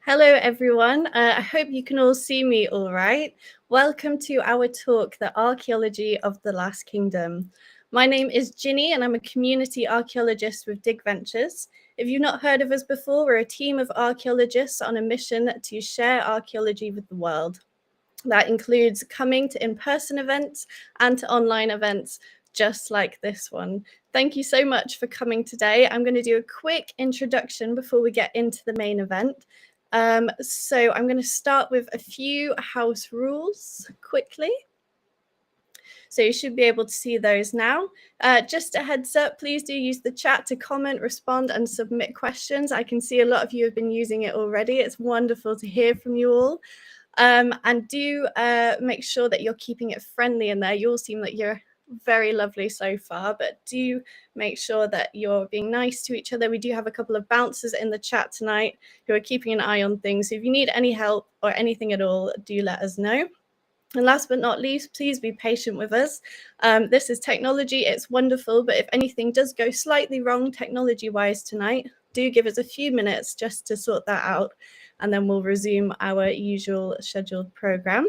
Hello, everyone. I hope you can all see me all right. Welcome to our talk, The Archaeology of the Last Kingdom. My name is Ginny, and I'm a community archaeologist with Dig Ventures. If you've not heard of us before, we're a team of archaeologists on a mission to share archaeology with the world. That includes coming to in-person events and to online events, just like this one. Thank you so much for coming today. I'm going to do a quick introduction before we get into the main event. So I'm going to start with a few house rules quickly. So you should be able to see those now. Just a heads up, please do use the chat to comment, respond, and submit questions. I can see a lot of you have been using it already. It's wonderful to hear from you all. And do make sure that you're keeping it friendly in there. You all seem like you're very lovely so far, but do make sure that you're being nice to each other. We do have a couple of bouncers in the chat tonight who are keeping an eye on things. So if you need any help or anything at all, do let us know. And last but not least, please be patient with us. This is technology, it's wonderful, but if anything does go slightly wrong technology-wise tonight, do give us a few minutes just to sort that out, and then we'll resume our usual scheduled program.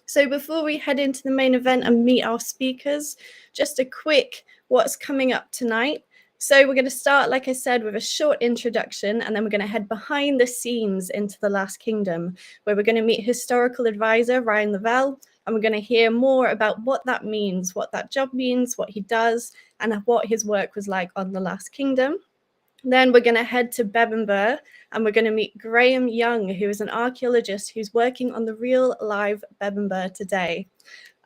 So before we head into the main event and meet our speakers, just a quick what's coming up tonight. So we're going to start, like I said, with a short introduction, and then we're going to head behind the scenes into the Last Kingdom, where we're going to meet historical advisor Ryan Lavelle, and we're going to hear more about what that means, what that job means, what he does, and what his work was like on the Last Kingdom. Then we're going to head to Bebbanburgh, and we're going to meet Graham Young, who is an archaeologist who's working on the real live Bebbanburgh today.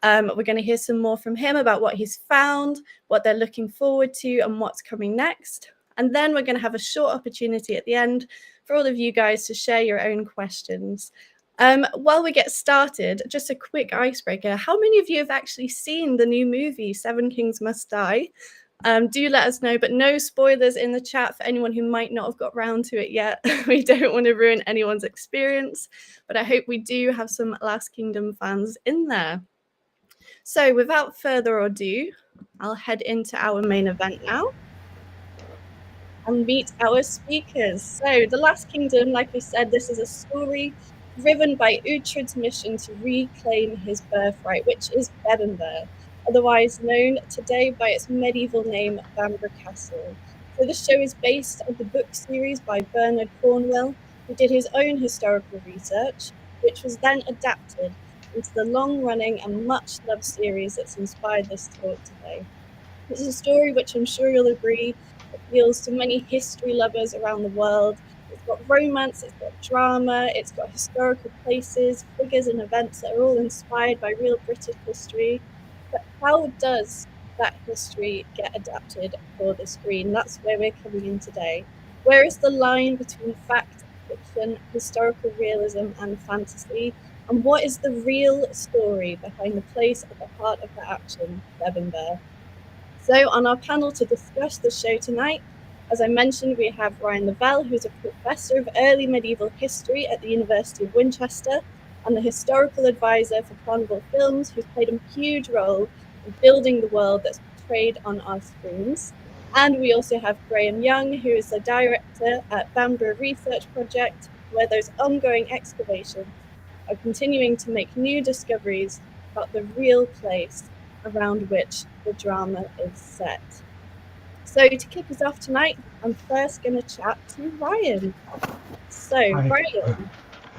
We're going to hear some more from him about what he's found, what they're looking forward to, and what's coming next. And then we're going to have a short opportunity at the end for all of you guys to share your own questions. While we get started, just a quick icebreaker. How many of you have actually seen the new movie, Seven Kings Must Die? Do let us know, but no spoilers in the chat for anyone who might not have got round to it yet. We don't want to ruin anyone's experience, but I hope we do have some Last Kingdom fans in there. So without further ado, I'll head into our main event now and meet our speakers. So the Last Kingdom, like I said, this is a story driven by Uhtred's mission to reclaim his birthright, which is Bebbanburgh, otherwise known today by its medieval name, Bamburgh Castle. So this show is based on the book series by Bernard Cornwell, who did his own historical research, which was then adapted into the long-running and much-loved series that's inspired this talk today. This is a story which I'm sure you'll agree appeals to many history lovers around the world. It's got romance, it's got drama, it's got historical places, figures and events that are all inspired by real British history. But how does that history get adapted for the screen? That's where we're coming in today. Where is the line between fact, fiction, historical realism and fantasy? And what is the real story behind the place at the heart of the action, Bebbanburgh? So on our panel to discuss the show tonight, as I mentioned, we have Ryan Lavelle, who's a professor of early medieval history at the University of Winchester and the historical advisor for Carnival Films, who's played a huge role in building the world that's portrayed on our screens. And we also have Graham Young, who is the director at Bamburgh Research Project, where those ongoing excavations are continuing to make new discoveries about the real place around which the drama is set. So to kick us off tonight, I'm first going to chat to Ryan. So, Hi. Ryan,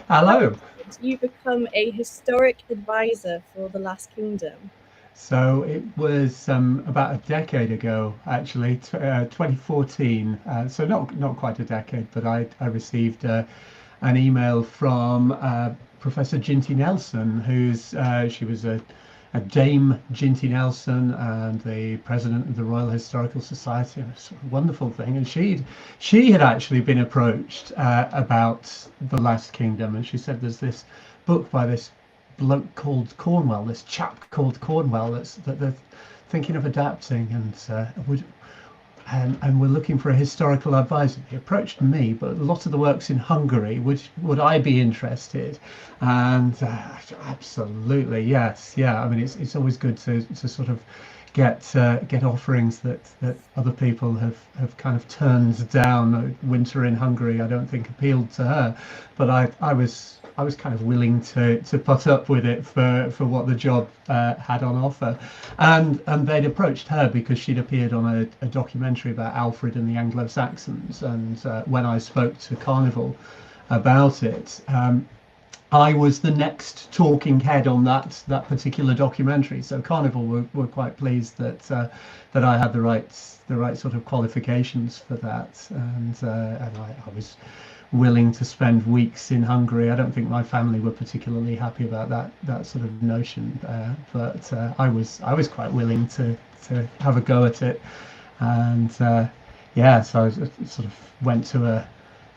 Hello. you become a historic advisor for the Last Kingdom. So it was about a decade ago, actually, 2014. So not quite a decade, but I received an email from Professor Ginty Nelson, she was a Dame Ginty Nelson and the president of the Royal Historical Society. It's a wonderful thing. And she had actually been approached about the Last Kingdom, and she said there's this book by this bloke called Cornwell, this chap called Cornwell that they're thinking of adapting, and we're looking for a historical advisor. He approached me, but a lot of the work's in Hungary. Would I be interested? And absolutely, yes, yeah. I mean, it's always good to sort of get offerings that other people have kind of turned down. Winter in Hungary, I don't think appealed to her, but I was kind of willing to put up with it for what the job had on offer, and they'd approached her because she'd appeared on a documentary about Alfred and the Anglo-Saxons, and when I spoke to Carnival about it, I was the next talking head on that particular documentary. So Carnival were quite pleased that that I had the right sort of qualifications for that, and I was willing to spend weeks in Hungary. I don't think my family were particularly happy about that sort of notion, but I was quite willing to have a go at it, and yeah, so I sort of went to a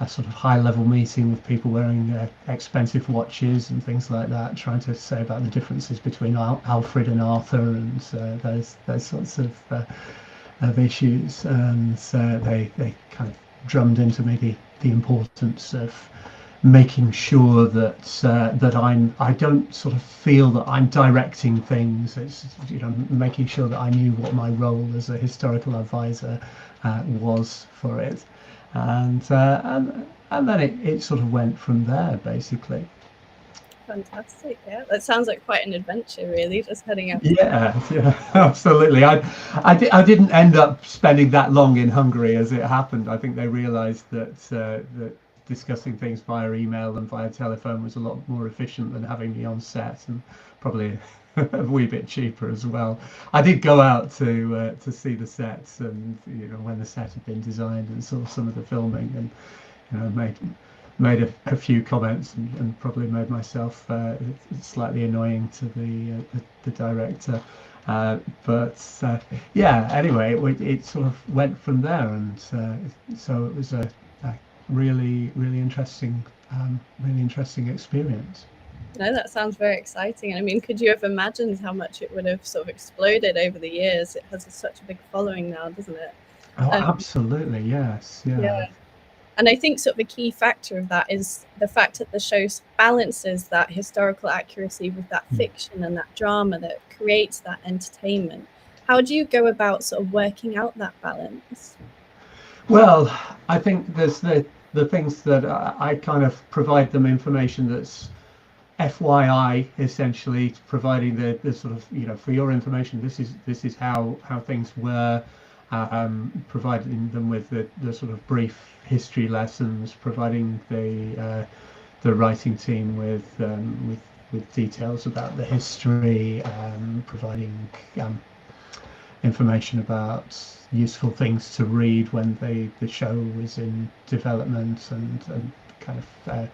sort of high-level meeting with people wearing expensive watches and things like that, trying to say about the differences between Alfred and Arthur and those sorts of issues. And they kind of drummed into me the importance of making sure that that I don't sort of feel that I'm directing things. It's, you know, making sure that I knew what my role as a historical advisor was for it. And then it sort of went from there, basically. Fantastic. Yeah, that sounds like quite an adventure, really, just heading out. Yeah, absolutely. I didn't end up spending that long in Hungary, as it happened. I think they realized that that discussing things via email and via telephone was a lot more efficient than having me on set, and probably a wee bit cheaper as well. I did go out to see the sets, and you know, when the set had been designed, and saw some of the filming, and you know, made a few comments, and probably made myself slightly annoying to the director. But yeah, anyway, it sort of went from there, and so it was a really interesting experience. No, that sounds very exciting. I mean, could you have imagined how much it would have sort of exploded over the years? It has such a big following now, doesn't it? Oh, absolutely, yes, yeah. And I think sort of a key factor of that is the fact that the show balances that historical accuracy with that fiction and that drama that creates that entertainment. How do you go about sort of working out that balance? Well, I think there's the things that I kind of provide them information that's FYI, essentially providing the sort of, you know, for your information, this is how things were, providing them with the sort of brief history lessons, providing the writing team with details about the history, providing information about useful things to read when the show was in development, and kind of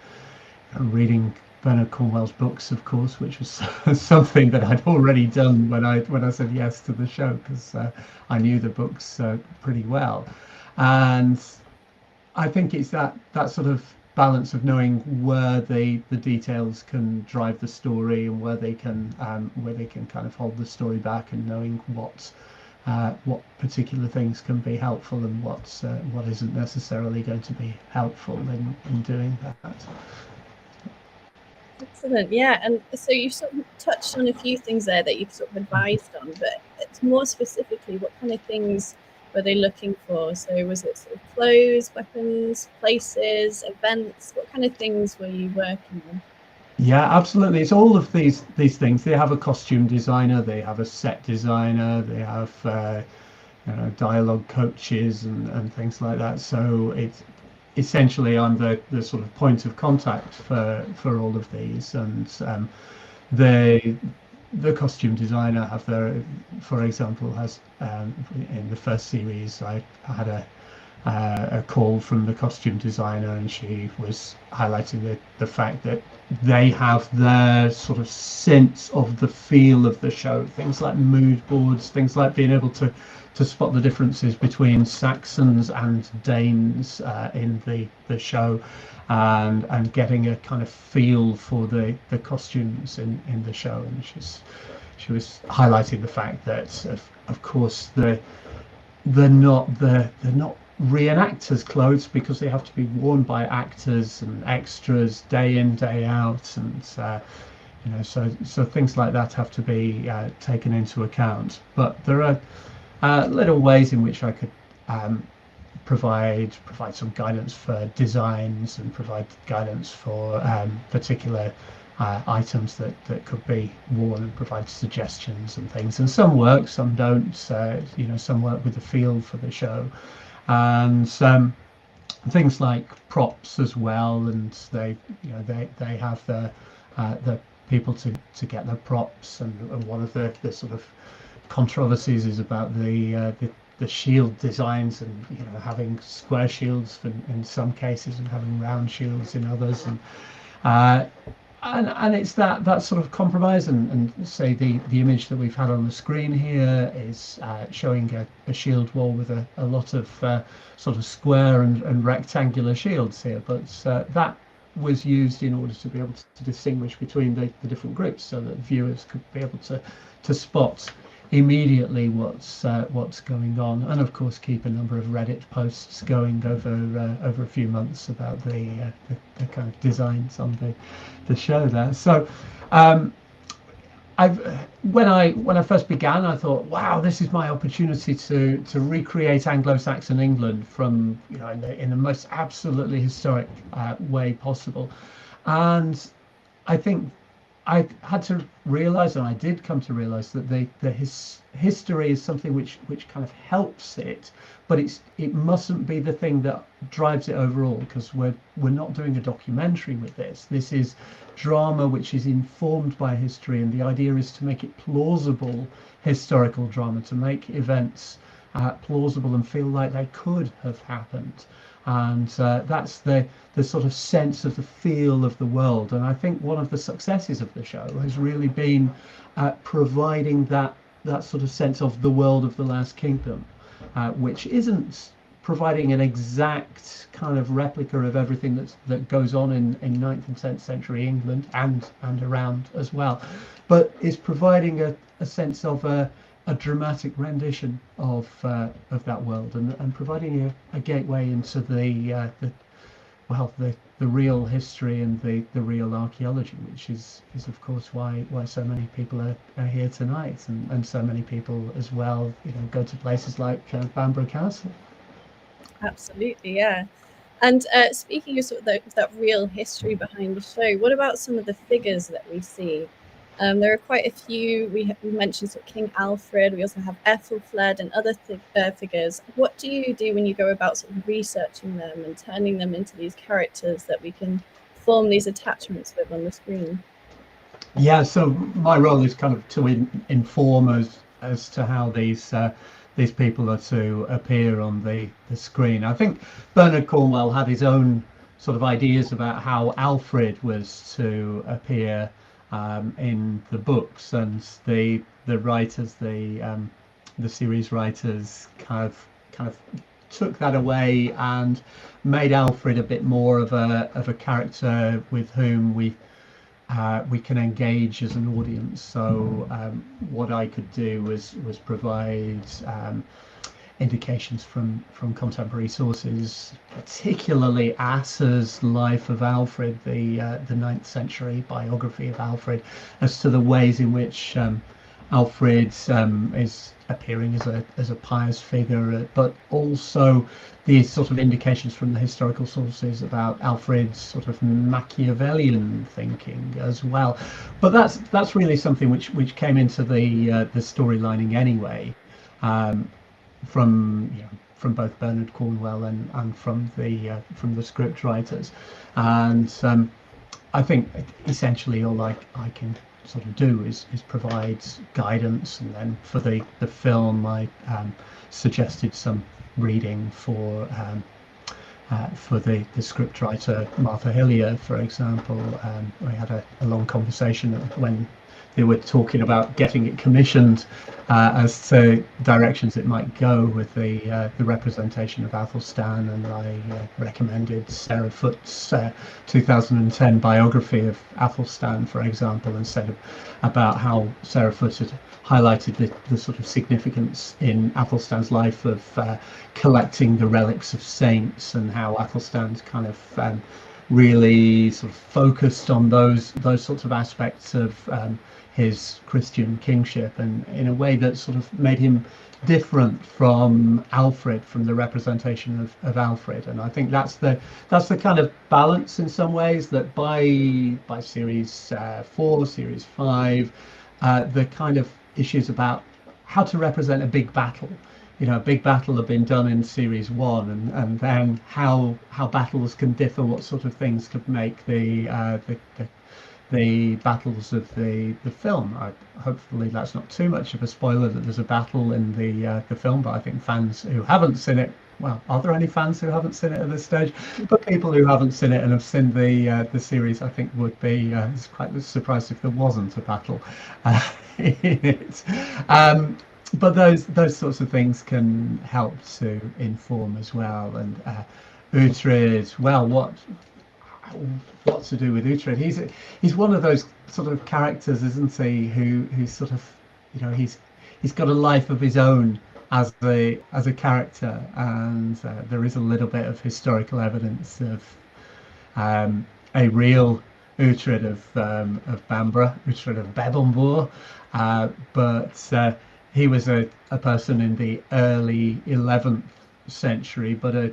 reading Bernard Cornwell's books, of course, which was something that I'd already done when I said yes to the show, because I knew the books pretty well. And I think it's that sort of balance of knowing where the details can drive the story, and where they can kind of hold the story back, and knowing what particular things can be helpful, and what isn't necessarily going to be helpful in doing that. Excellent. Yeah, and so you sort of touched on a few things there that you've sort of advised on, but it's more specifically, what kind of things were they looking for? So was it sort of clothes, weapons, places, events? What kind of things were you working on? Yeah, absolutely. It's all of these things. They have a costume designer, they have a set designer, they have you know, dialogue coaches and things like that. So it's essentially I'm the sort of point of contact for all of these, and the costume designer have for example, has in the first series I had a call from the costume designer, and she was highlighting the fact that they have their sort of sense of the feel of the show, things like mood boards, things like being able to spot the differences between Saxons and Danes in the show, and getting a kind of feel for the costumes in the show. And she was highlighting the fact that of course they're not reenactors' clothes, because they have to be worn by actors and extras day in, day out, and so things like that have to be taken into account. But there are little ways in which I could provide some guidance for designs and provide guidance for particular items that could be worn, and provide suggestions and things. And some work, some don't. Some work with the feel for the show, and things like props as well. And they have the people to get their props. And one of the sort of controversies is about the shield designs, and having square shields in some cases and having round shields in others. And it's that sort of compromise. And say the image that we've had on the screen here is showing a shield wall with a lot of sort of square and rectangular shields here, but that was used in order to be able to distinguish between the different groups, so that viewers could be able to spot immediately what's going on. And of course keep a number of Reddit posts going over a few months about the kind of designs on the show there. So when I first began, I thought, wow, this is my opportunity to recreate Anglo-Saxon England from in the most absolutely historic way possible. And I think I had to realize, and I did come to realize, that the history is something which kind of helps it, but it mustn't be the thing that drives it overall, because we're not doing a documentary with this. This is drama which is informed by history, and the idea is to make it plausible historical drama, to make events plausible and feel like they could have happened. And that's the sort of sense of the feel of the world. And I think one of the successes of the show has really been providing that sort of sense of the world of the Last Kingdom, which isn't providing an exact kind of replica of everything that goes on in 9th and 10th century England and around as well, but is providing a sense of a dramatic rendition of that world, and providing a gateway into the real history and the real archaeology, which is of course why so many people are here tonight, and so many people as well go to places like Bamburgh Castle. Absolutely, yeah. And speaking of sort of that real history behind the show, what about some of the figures that we see? There are quite a few. We mentioned sort of King Alfred. We also have Ethelfled and other figures. What do you do when you go about sort of researching them and turning them into these characters that we can form these attachments with on the screen? Yeah, so my role is kind of to inform us as to how these people are to appear on the screen. I think Bernard Cornwell had his own sort of ideas about how Alfred was to appear in the books, and the writers, the series writers, kind of took that away and made Alfred a bit more of a character with whom we can engage as an audience. So what I could do was provide indications from contemporary sources, particularly Asser's Life of Alfred, the 9th century biography of Alfred, as to the ways in which Alfred is appearing as a pious figure, but also the sort of indications from the historical sources about Alfred's sort of Machiavellian thinking as well. But that's really something which came into the storylining anyway, from both Bernard Cornwell and from the script writers. And I think essentially all I can sort of do is provide guidance, and then for the film I suggested some reading for the script writer Martha Hillier, for example. We had a long conversation when they were talking about getting it commissioned as to directions it might go with the representation of Athelstan, and I recommended Sarah Foot's 2010 biography of Athelstan, for example, and said about how Sarah Foot had highlighted the sort of significance in Athelstan's life of collecting the relics of saints, and how Athelstan's kind of really sort of focused on those sorts of aspects of his Christian kingship, and in a way that sort of made him different from Alfred, from the representation of Alfred. And I think that's the kind of balance in some ways, that by series 4, series 5, the kind of issues about how to represent a big battle. A big battle had been done in series 1, and then how battles can differ, what sort of things could make the battles of the film. Hopefully that's not too much of a spoiler that there's a battle in the film, but I think fans who haven't seen it, well, are there any fans who haven't seen it at this stage? But people who haven't seen it and have seen the series, I think, would be quite surprised if there wasn't a battle in it. But those sorts of things can help to inform as well. And Uhtred, well, what to do with Uhtred? He's one of those sort of characters, isn't he? Who's sort of, he's got a life of his own as a character, and there is a little bit of historical evidence of a real Uhtred of Bamburgh, Uhtred of Bebbanburg, but he was a person in the early 11th century, but a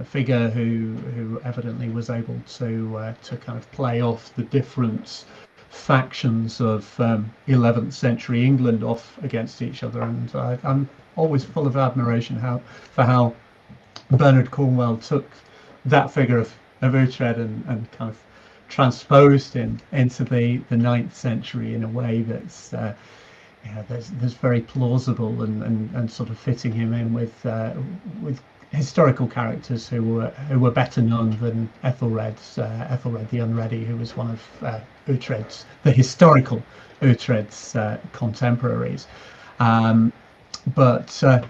figure who evidently was able to kind of play off the different factions of 11th century England off against each other. And I'm always full of admiration for how Bernard Cornwell took that figure of Uhtred and kind of transposed him into the 9th century in a way that's there's very plausible and sort of fitting him in with historical characters who were better known than Ethelred the Unready, who was one of the historical Uhtred's contemporaries. But I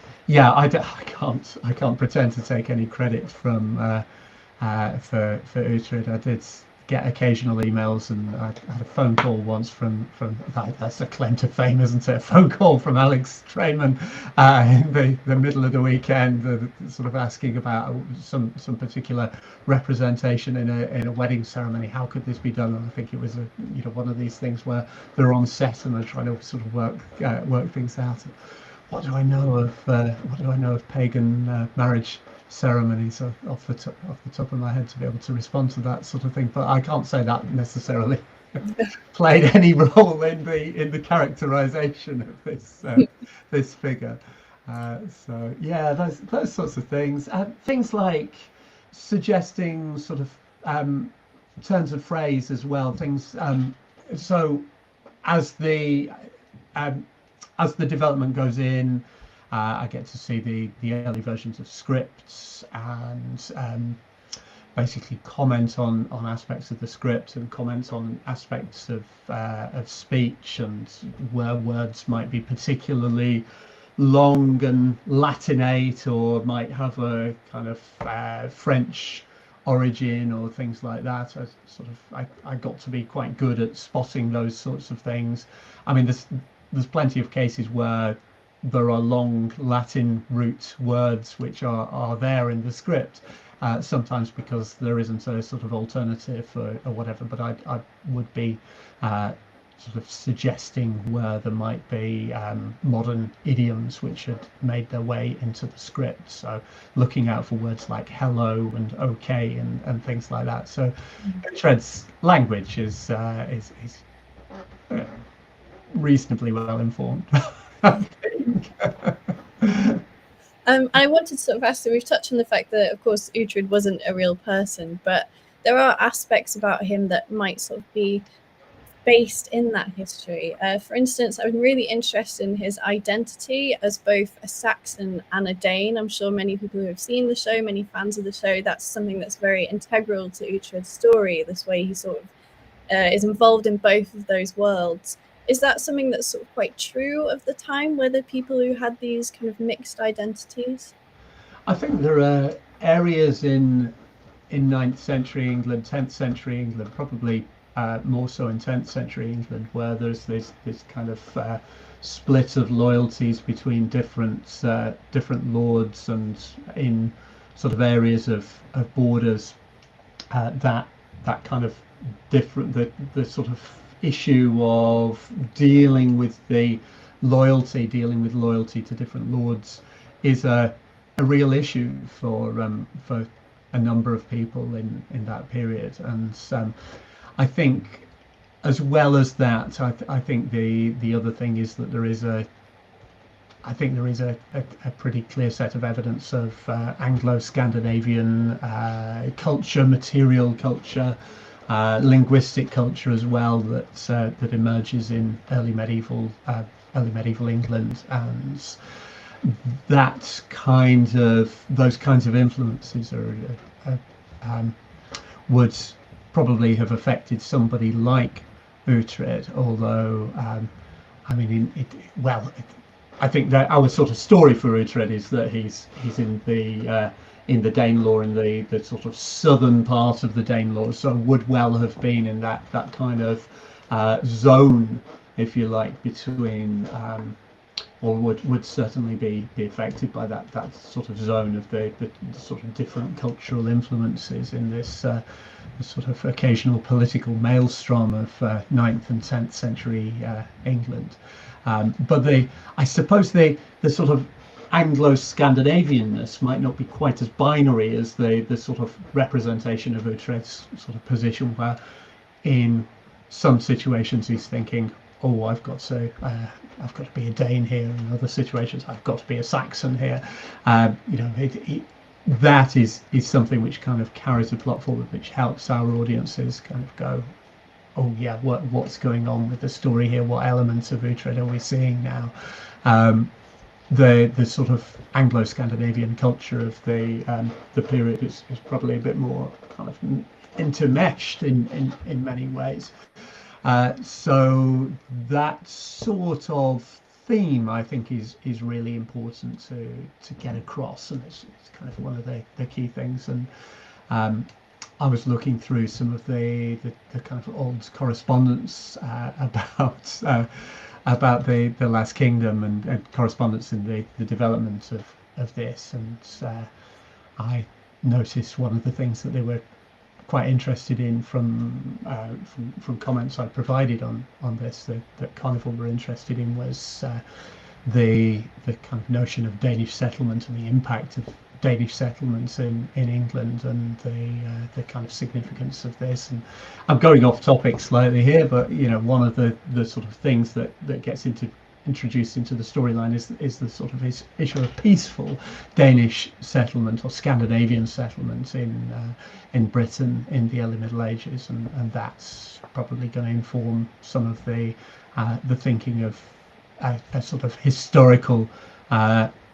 can't pretend to take any credit from for Uhtred. I did get occasional emails, and I had a phone call once from that's a claim to fame, isn't it? A phone call from Alex Trayman in the middle of the weekend, sort of asking about some particular representation in a wedding ceremony. How could this be done? And I think it was one of these things where they're on set and they're trying to sort of work things out. What do I know of pagan marriage ceremonies off the top of my head to be able to respond to that sort of thing? But I can't say that necessarily played any role in the characterization of this figure. So yeah, those sorts of things. Things like suggesting sort of turns of phrase as well. Things so as the development goes in, I get to see the early versions of scripts and basically comment on aspects of the script and comment on aspects of speech, and where words might be particularly long and Latinate, or might have a kind of French origin or things like that. I got to be quite good at spotting those sorts of things. I mean, there's plenty of cases where there are long Latin root words which are there in the script, sometimes because there isn't a sort of alternative or whatever, but I would be sort of suggesting where there might be modern idioms which had made their way into the script. So looking out for words like hello and okay and things like that. So Uhtred's language is reasonably well informed. I wanted to sort of ask, so we've touched on the fact that, of course, Uhtred wasn't a real person, but there are aspects about him that might sort of be based in that history. For instance, I'm really interested in his identity as both a Saxon and a Dane. I'm sure many people who have seen the show, many fans of the show, that's something that's very integral to Uhtred's story, this way he sort of is involved in both of those worlds. Is that something that's sort of quite true of the time? Were there people who had these kind of mixed identities? I think there are areas in 9th century England, 10th century England, probably more so in 10th century England, where there's this kind of split of loyalties between different lords, and in sort of areas of borders. that kind of different, the sort of issue of dealing with loyalty to different lords is a real issue for a number of people in that period. And I think, as well as that, I think the other thing is that there is a pretty clear set of evidence of Anglo-Scandinavian culture, material culture, linguistic culture as well, that emerges in early medieval England, and those kinds of influences would probably have affected somebody like Uhtred, although I mean, I think that our sort of story for Uhtred is that he's in the Danelaw, in the sort of southern part of the Danelaw, so would well have been in that kind of zone, if you like, between or would certainly be affected by that sort of zone of the sort of different cultural influences in this sort of occasional political maelstrom of 9th and 10th century England. But I suppose the sort of Anglo-Scandinavianness might not be quite as binary as the sort of representation of Uhtred's sort of position, where in some situations he's thinking, oh, I've got to be a Dane here. In other situations, I've got to be a Saxon here. That is something which kind of carries the plot forward, which helps our audiences kind of go, oh yeah, what's going on with the story here? What elements of Uhtred are we seeing now? The sort of Anglo-Scandinavian culture of the period is probably a bit more kind of intermeshed in many ways. So that sort of theme, I think, is really important to get across, and it's kind of one of the key things. And I was looking through some of the kind of old correspondence about the Last Kingdom and correspondence in the development of this, and I noticed one of the things that they were quite interested in from comments I provided on this, that Carnival were interested in, was the kind of notion of Danish settlement and the impact of Danish settlements in England, and the kind of significance of this. And I'm going off topic slightly here, but one of the sort of things that gets introduced into the storyline is the sort of issue of peaceful Danish settlement or Scandinavian settlement in Britain in the early Middle Ages, and that's probably going to inform some of the thinking of a sort of historical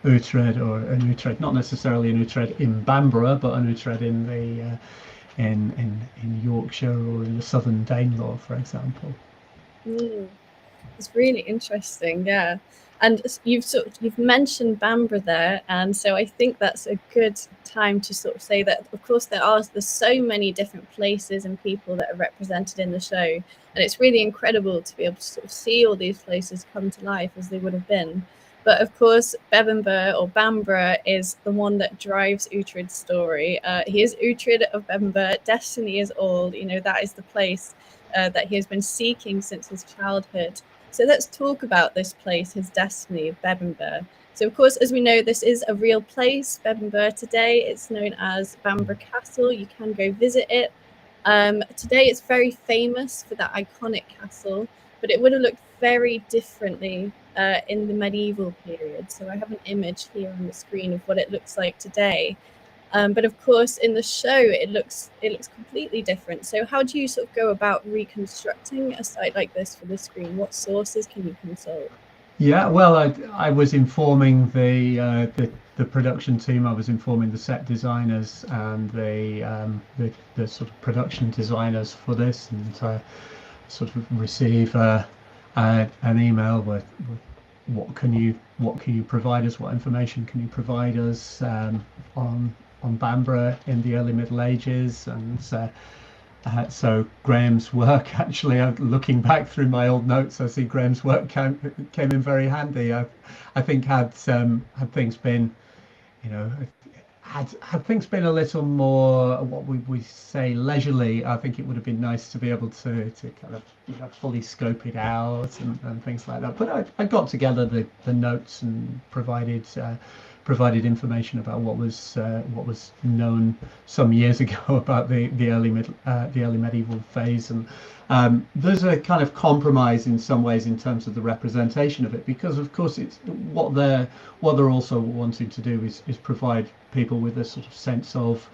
Uhtred, or an Uhtred, not necessarily an Uhtred in Bamburgh, but an Uhtred in the in Yorkshire or in the southern Danelaw, for example. It's really interesting, yeah. And you've mentioned Bamburgh there, and so I think that's a good time to sort of say that, of course, there's so many different places and people that are represented in the show, and it's really incredible to be able to sort of see all these places come to life as they would have been. But of course, Bebbanburg, or Bamburgh, is the one that drives Uhtred's story. He is Uhtred of Bebbanburg. Destiny is all. That is the place that he has been seeking since his childhood. So let's talk about this place, his destiny, Bebbanburg. So, of course, as we know, this is a real place, Bebbanburg. Today, it's known as Bamburgh Castle. You can go visit it. Today, it's very famous for that iconic castle, but it would have looked very differently in the medieval period. So I have an image here on the screen of what it looks like today. But of course, in the show, it looks completely different. So how do you sort of go about reconstructing a site like this for the screen? What sources can you consult? Yeah, well, I was informing the production team. I was informing the set designers and the sort of production designers for this, and I sort of receive an email with what can you provide us? What information can you provide us on Bamburgh in the early Middle Ages? And so Graham's work, actually, looking back through my old notes, I see Graham's work came in very handy. I think had things been, had things been a little more, what we say, leisurely, I think it would have been nice to be able to kind of, fully scope it out and things like that. But I got together the notes and provided information about what was known some years ago about the early medieval phase. And there's a kind of compromise in some ways in terms of the representation of it, because of course it's what they're also wanting to do is provide people with a sort of sense of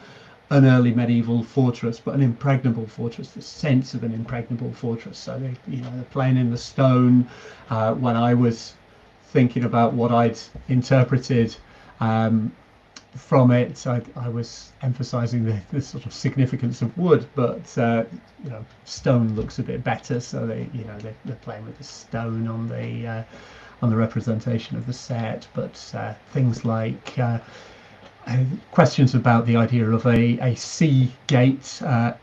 an early medieval fortress, but an impregnable fortress, the sense of an impregnable fortress. So they're playing in the stone. When I was thinking about what I'd interpreted from it, I was emphasizing the sort of significance of wood, but stone looks a bit better. So they're playing with the stone on the representation of the set. But things like questions about the idea of a sea gate at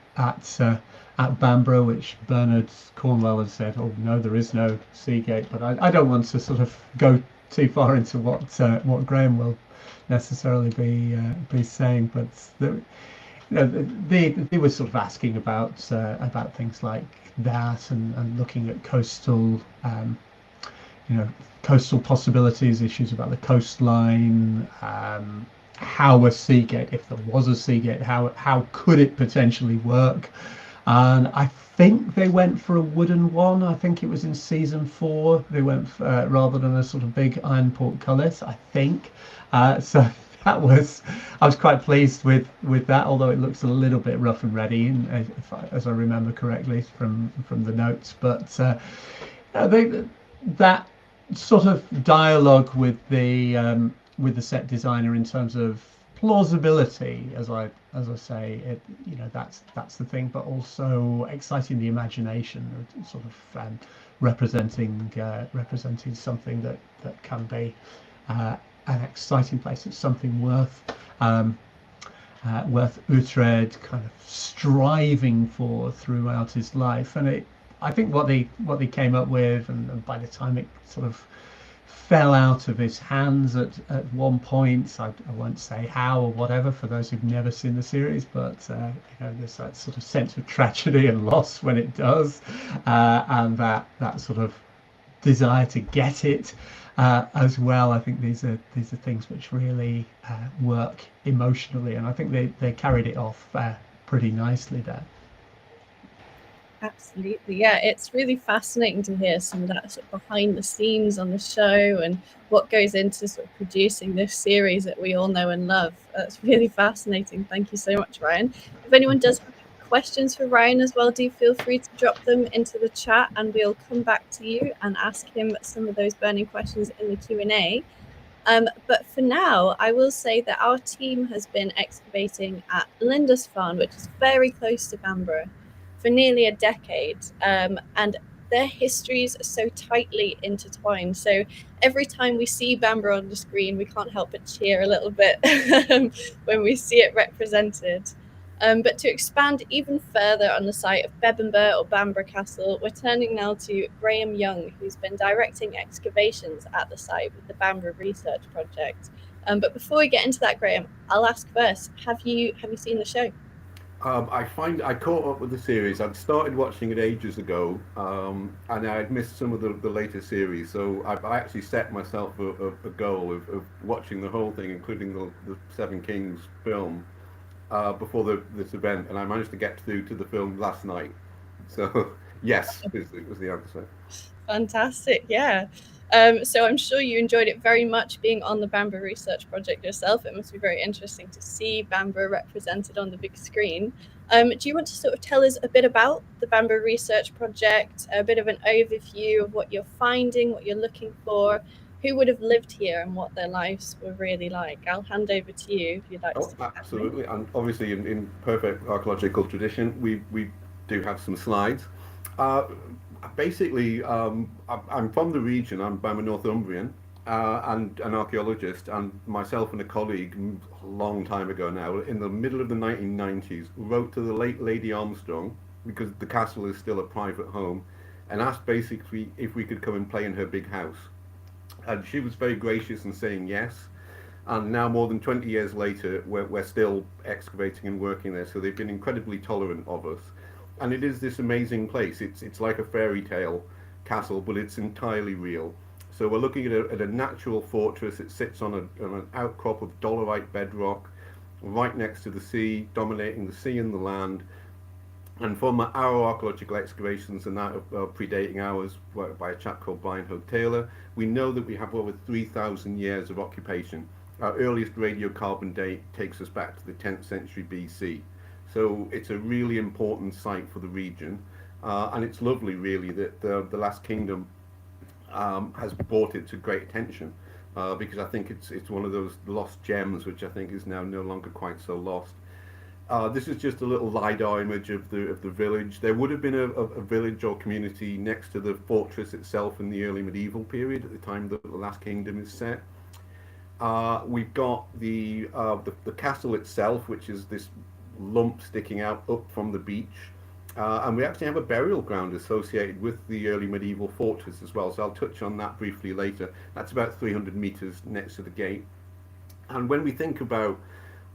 Bamburgh, which Bernard Cornwell has said, "Oh no, there is no sea gate." But I don't want to sort of go too far into what Graham will necessarily be saying, but they were sort of asking about things like that, and looking at coastal coastal possibilities, issues about the coastline, how a sea gate, if there was a sea gate, how could it potentially work. And I think they went for a wooden one. I think it was in season 4. They went rather than a sort of big iron portcullis, I think. So I was quite pleased with that, although it looks a little bit rough and ready, as I remember correctly from the notes. But that sort of dialogue with the set designer in terms of plausibility, as I say, that's the thing, but also exciting the imagination, sort of representing something that can be an exciting place. It's something worth Uhtred kind of striving for throughout his life. And I think what they came up with, and by the time it sort of fell out of his hands at one point, I won't say how or whatever for those who've never seen the series, but there's that sort of sense of tragedy and loss when it does, and that sort of desire to get it as well. I think these are things which really work emotionally, and I think they carried it off pretty nicely there. Absolutely, yeah. It's really fascinating to hear some of that sort of behind the scenes on the show and what goes into sort of producing this series that we all know and love. That's really fascinating. Thank you so much, Ryan. If anyone does have questions for Ryan as well, do feel free to drop them into the chat, and we'll come back to you and ask him some of those burning questions in the Q&A. But for now, I will say that our team has been excavating at Lindisfarne, which is very close to Bamburgh, for nearly a decade, and their histories are so tightly intertwined. So every time we see Bamburgh on the screen, we can't help but cheer a little bit when we see it represented. But to expand even further on the site of Bebbanburg or Bamburgh Castle, we're turning now to Graham Young, who's been directing excavations at the site with the Bamburgh Research Project. But before we get into that, Graham, I'll ask first: Have you seen the show? I caught up with the series. I'd started watching it ages ago, and I'd missed some of the later series. So I actually set myself a goal of watching the whole thing, including the Seven Kings film, before this event, and I managed to get through to the film last night. So yes, it was the answer. Fantastic, yeah. So I'm sure you enjoyed it very much being on the Bamburgh Research Project yourself. It must be very interesting to see Bamburgh represented on the big screen. Do you want to sort of tell us a bit about the Bamburgh Research Project, a bit of an overview of what you're finding, what you're looking for, who would have lived here and what their lives were really like? I'll hand over to you if you'd like to. Absolutely, and obviously in perfect archaeological tradition, we do have some slides. Basically, I'm from the region. I'm a Northumbrian and an archaeologist, and myself and a colleague a long time ago now, in the middle of the 1990s, wrote to the late Lady Armstrong, because the castle is still a private home, and asked basically if we could come and play in her big house. And she was very gracious in saying yes. And now, more than 20 years later, we're still excavating and working there. So they've been incredibly tolerant of us. And it is this amazing place. It's like a fairy tale castle, but it's entirely real. So we're looking at a natural fortress. It sits on an outcrop of dolerite bedrock, right next to the sea, dominating the sea and the land. And from our archaeological excavations and that of predating ours by a chap called Brian Hope Taylor, we know that we have over 3,000 years of occupation. Our earliest radiocarbon date takes us back to the 10th century BC. So it's a really important site for the region. And it's lovely, really, that the Last Kingdom has brought it to great attention. Because I think it's one of those lost gems, which I think is now no longer quite so lost. This is just a little LiDAR image of the village. There would have been a village or community next to the fortress itself in the early medieval period, at the time that the Last Kingdom is set. We've got the castle itself, which is this lump sticking out up from the beach. And we actually have a burial ground associated with the early medieval fortress as well, so I'll touch on that briefly later. That's about 300 meters next to the gate. And when we think about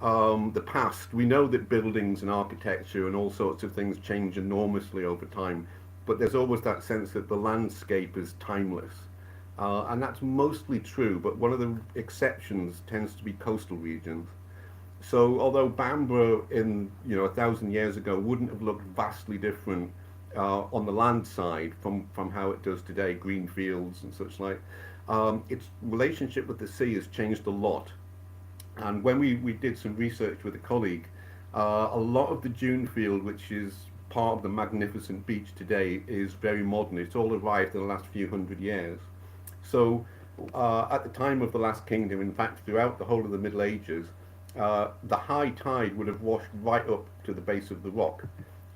the past, we know that buildings and architecture and all sorts of things change enormously over time, but there's always that sense that the landscape is timeless. And that's mostly true, but one of the exceptions tends to be coastal regions. So although Bamburgh in 1,000 years ago wouldn't have looked vastly different on the land side from how it does today, green fields and such like, its relationship with the sea has changed a lot. And when we did some research with a colleague, a lot of the dune field, which is part of the magnificent beach today, is very modern. It's all arrived in the last few hundred years. So at the time of the Last Kingdom, in fact, throughout the whole of the Middle Ages, the high tide would have washed right up to the base of the rock,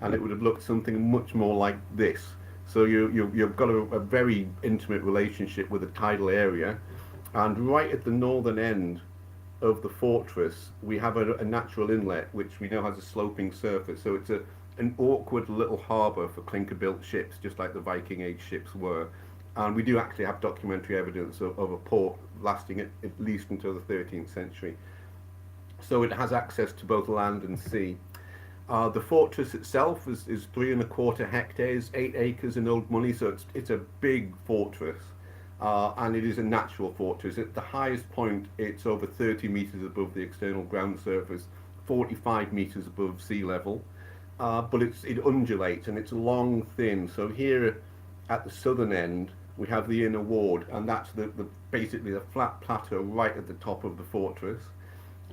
and it would have looked something much more like this. So you've got a very intimate relationship with the tidal area, and right at the northern end of the fortress, we have a natural inlet, which we know has a sloping surface. So it's an awkward little harbour for clinker-built ships, just like the Viking Age ships were. And we do actually have documentary evidence of a port lasting at least until the 13th century. So it has access to both land and sea. The fortress itself is 3¼ hectares, 8 acres in old money, so it's a big fortress. And it is a natural fortress. At the highest point, it's over 30 meters above the external ground surface, 45 meters above sea level. But it undulates, and it's long, thin. So here at the southern end, we have the inner ward, and that's basically the flat plateau right at the top of the fortress.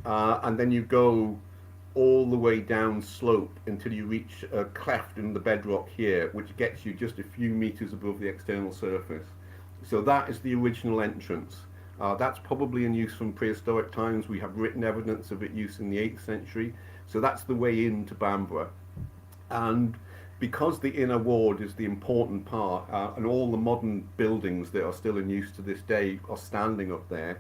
And then you go all the way down slope until you reach a cleft in the bedrock here, which gets you just a few meters above the external surface. So that is the original entrance. That's probably in use from prehistoric times. We have written evidence of its use in the 8th century. So that's the way into Bamburgh. And because the inner ward is the important part, and all the modern buildings that are still in use to this day are standing up there,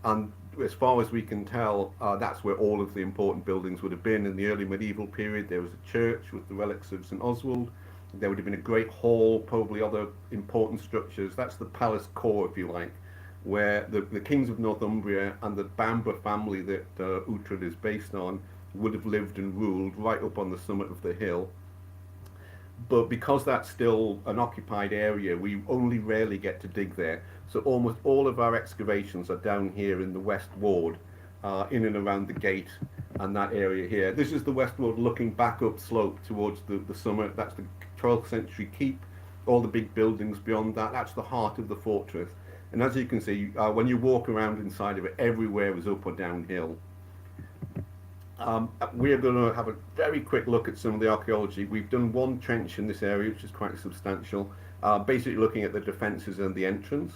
and as far as we can tell, that's where all of the important buildings would have been. In the early medieval period, there was a church with the relics of St. Oswald. There would have been a great hall, probably other important structures. That's the palace core, if you like, where the kings of Northumbria and the Bamburgh family that Uhtred is based on would have lived and ruled right up on the summit of the hill. But because that's still an occupied area, we only rarely get to dig there. So almost all of our excavations are down here in the West Ward, in and around the gate and that area here. This is the West Ward looking back up slope towards the summit. That's the 12th century keep. All the big buildings beyond that, that's the heart of the fortress. And as you can see, when you walk around inside of it, everywhere is up or downhill. We are going to have a very quick look at some of the archaeology. We've done one trench in this area, which is quite substantial, basically looking at the defences and the entrance.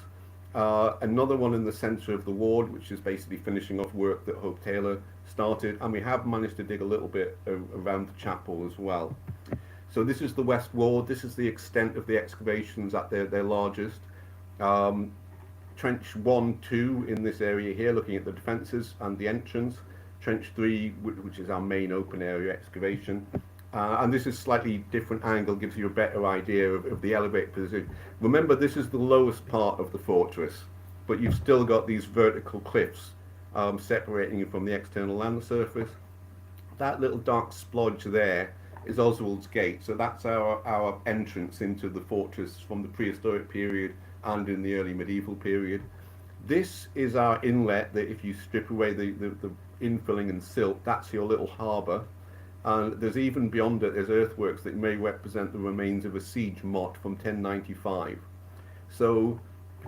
Another one in the centre of the ward, which is basically finishing off work that Hope Taylor started, and we have managed to dig a little bit around the chapel as well. So this is the West Ward. This is the extent of the excavations at their largest. Trench 1, 2 in this area here, looking at the defences and the entrance. Trench 3, which is our main open area excavation. And this is slightly different angle, gives you a better idea of the elevated position. Remember, this is the lowest part of the fortress, but you've still got these vertical cliffs separating it from the external land surface. That little dark splodge there is Oswald's Gate, so that's our entrance into the fortress from the prehistoric period and in the early medieval period. This is our inlet, that if you strip away the infilling and silt, that's your little harbour. And there's even beyond it, there's earthworks that may represent the remains of a siege motte from 1095. So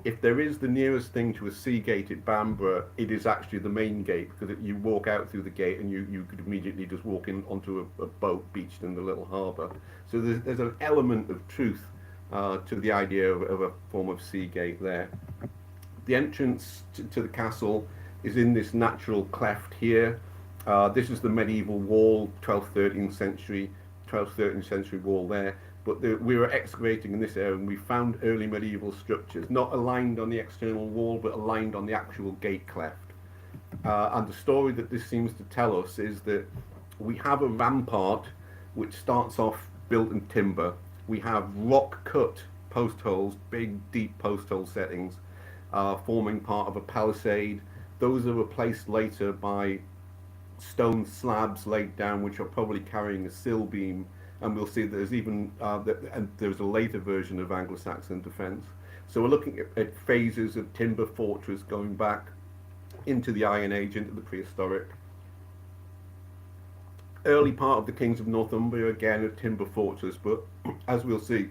if there is the nearest thing to a sea gate at Bamburgh, it is actually the main gate, because you walk out through the gate and you could immediately just walk in onto a boat beached in the little harbour. So there's an element of truth to the idea of a form of sea gate there. The entrance to the castle is in this natural cleft here. This is the medieval wall, 12th, 13th century wall there. But we were excavating in this area and we found early medieval structures, not aligned on the external wall, but aligned on the actual gate cleft. And the story that this seems to tell us is that we have a rampart which starts off built in timber. We have rock cut post holes, big deep post hole settings, forming part of a palisade. Those are replaced later by stone slabs laid down, which are probably carrying a sill beam. And we'll see that there's even and there's a later version of Anglo-Saxon defence. So we're looking at phases of timber fortress going back into the Iron Age, into the prehistoric. Early part of the Kings of Northumbria, again a timber fortress, but as we'll see,